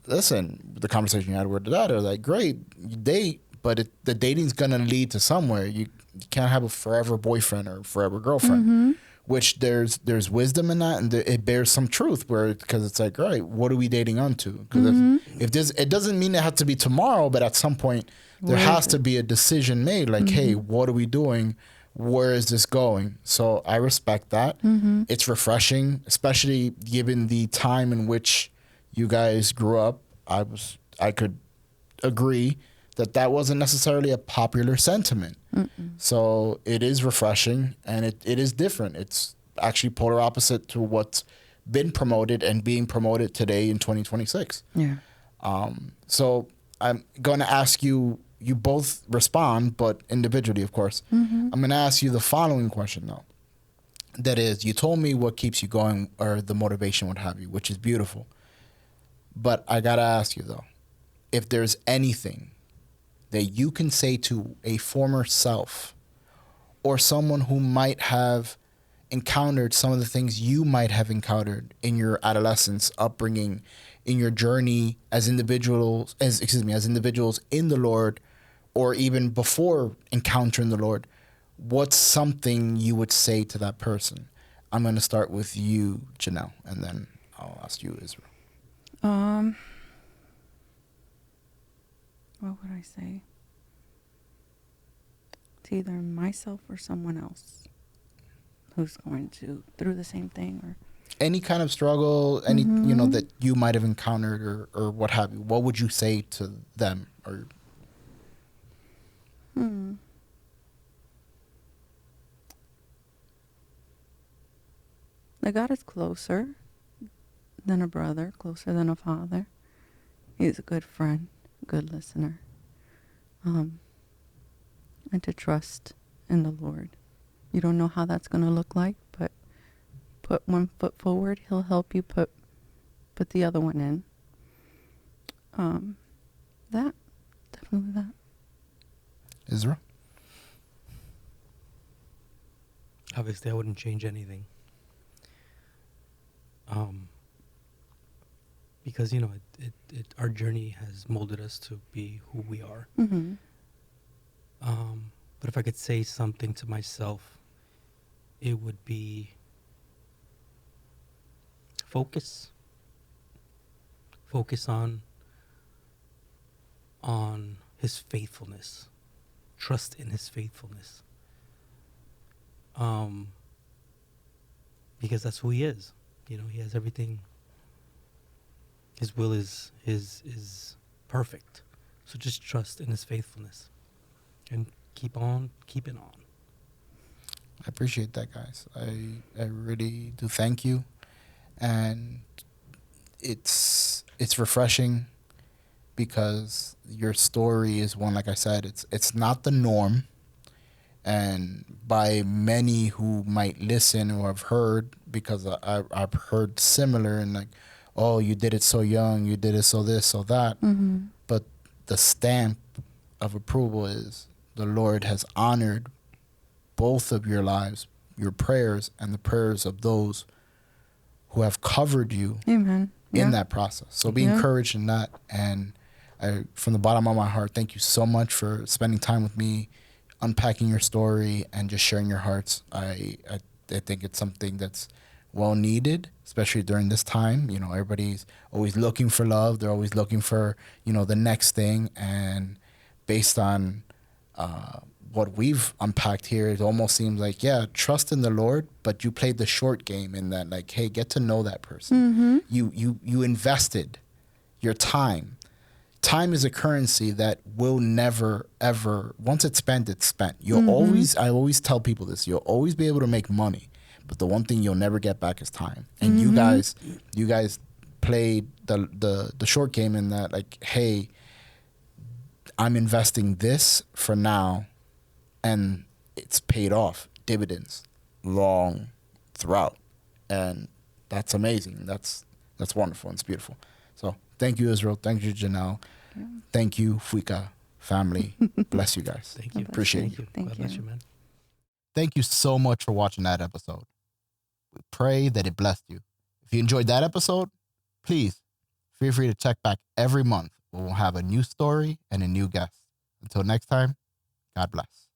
listen, the conversation you had with the daughter, like, great, you date, but the dating's gonna lead to somewhere. You can't have a forever boyfriend or forever girlfriend, which there's wisdom in that, and it bears some truth, where, because it's like, right, what are we dating onto? Because if there's, it doesn't mean it has to be tomorrow, but at some point there has to be a decision made, like, hey, what are we doing? Where is this going? So I respect that. It's refreshing, especially given the time in which you guys grew up. I could agree that wasn't necessarily a popular sentiment. So it is refreshing, and it is different. It's actually polar opposite to what's been promoted and being promoted today in 2026. Yeah. So I'm going to ask you both respond, but individually, of course. I'm going to ask you the following question, though. That is, you told me what keeps you going, or the motivation, what have you, which is beautiful. But I got to ask you, though, if there's anything that you can say to a former self, or someone who might have encountered some of the things you might have encountered in your adolescence, upbringing, in your journey as individuals, as individuals in the Lord, or even before encountering the Lord, what's something you would say to that person? I'm going to start with you, Janelle, and then I'll ask you, Israel. What would I say? To either myself or someone else who's going through the same thing, or any kind of struggle, any that you might have encountered or what have you, what would you say to them? Or That God is closer than a brother, closer than a father. He's a good friend, good listener. And to trust in the Lord. You don't know how that's going to look like, but put one foot forward. He'll help you put the other one in. Definitely that. Israel? Obviously, I wouldn't change anything. Because our journey has molded us to be who we are. Mm-hmm. But if I could say something to myself, it would be focus on his faithfulness. Trust in his faithfulness. Because that's who he is. He has everything. His will is perfect. So just trust in his faithfulness and keep on keeping on. I appreciate that, guys. I really do thank you. And it's refreshing because your story is one, like I said, it's not the norm. And by many who might listen or have heard, because I've heard similar and like, oh, you did it so young, you did it so this, so that. Mm-hmm. But the stamp of approval is the Lord has honored both of your lives, your prayers and the prayers of those who have covered you Amen. in that process. So be encouraged in that. And from the bottom of my heart, thank you so much for spending time with me, unpacking your story and just sharing your hearts. I think it's something that's well needed, especially during this time. Everybody's always looking for love. They're always looking for, the next thing. And based on what we've unpacked here, it almost seems like, trust in the Lord, but you played the short game in that, like, hey, get to know that person. Mm-hmm. You invested your time. Time is a currency that will never, ever, once it's spent, it's spent. You'll always, I always tell people this, you'll always be able to make money, but the one thing you'll never get back is time. And you guys played the short game in that, like, hey, I'm investing this for now, and it's paid off dividends long throughout. And that's amazing. That's wonderful. And it's beautiful. So thank you, Israel. Thank you, Janelle. Yeah. Thank you, Fuica family. Bless you guys. Thank you. Appreciate you. Thank God bless you. you, man. Thank you so much for watching that episode. We pray that it blessed you. If you enjoyed that episode, please feel free to check back every month when we'll have a new story and a new guest. Until next time, God bless.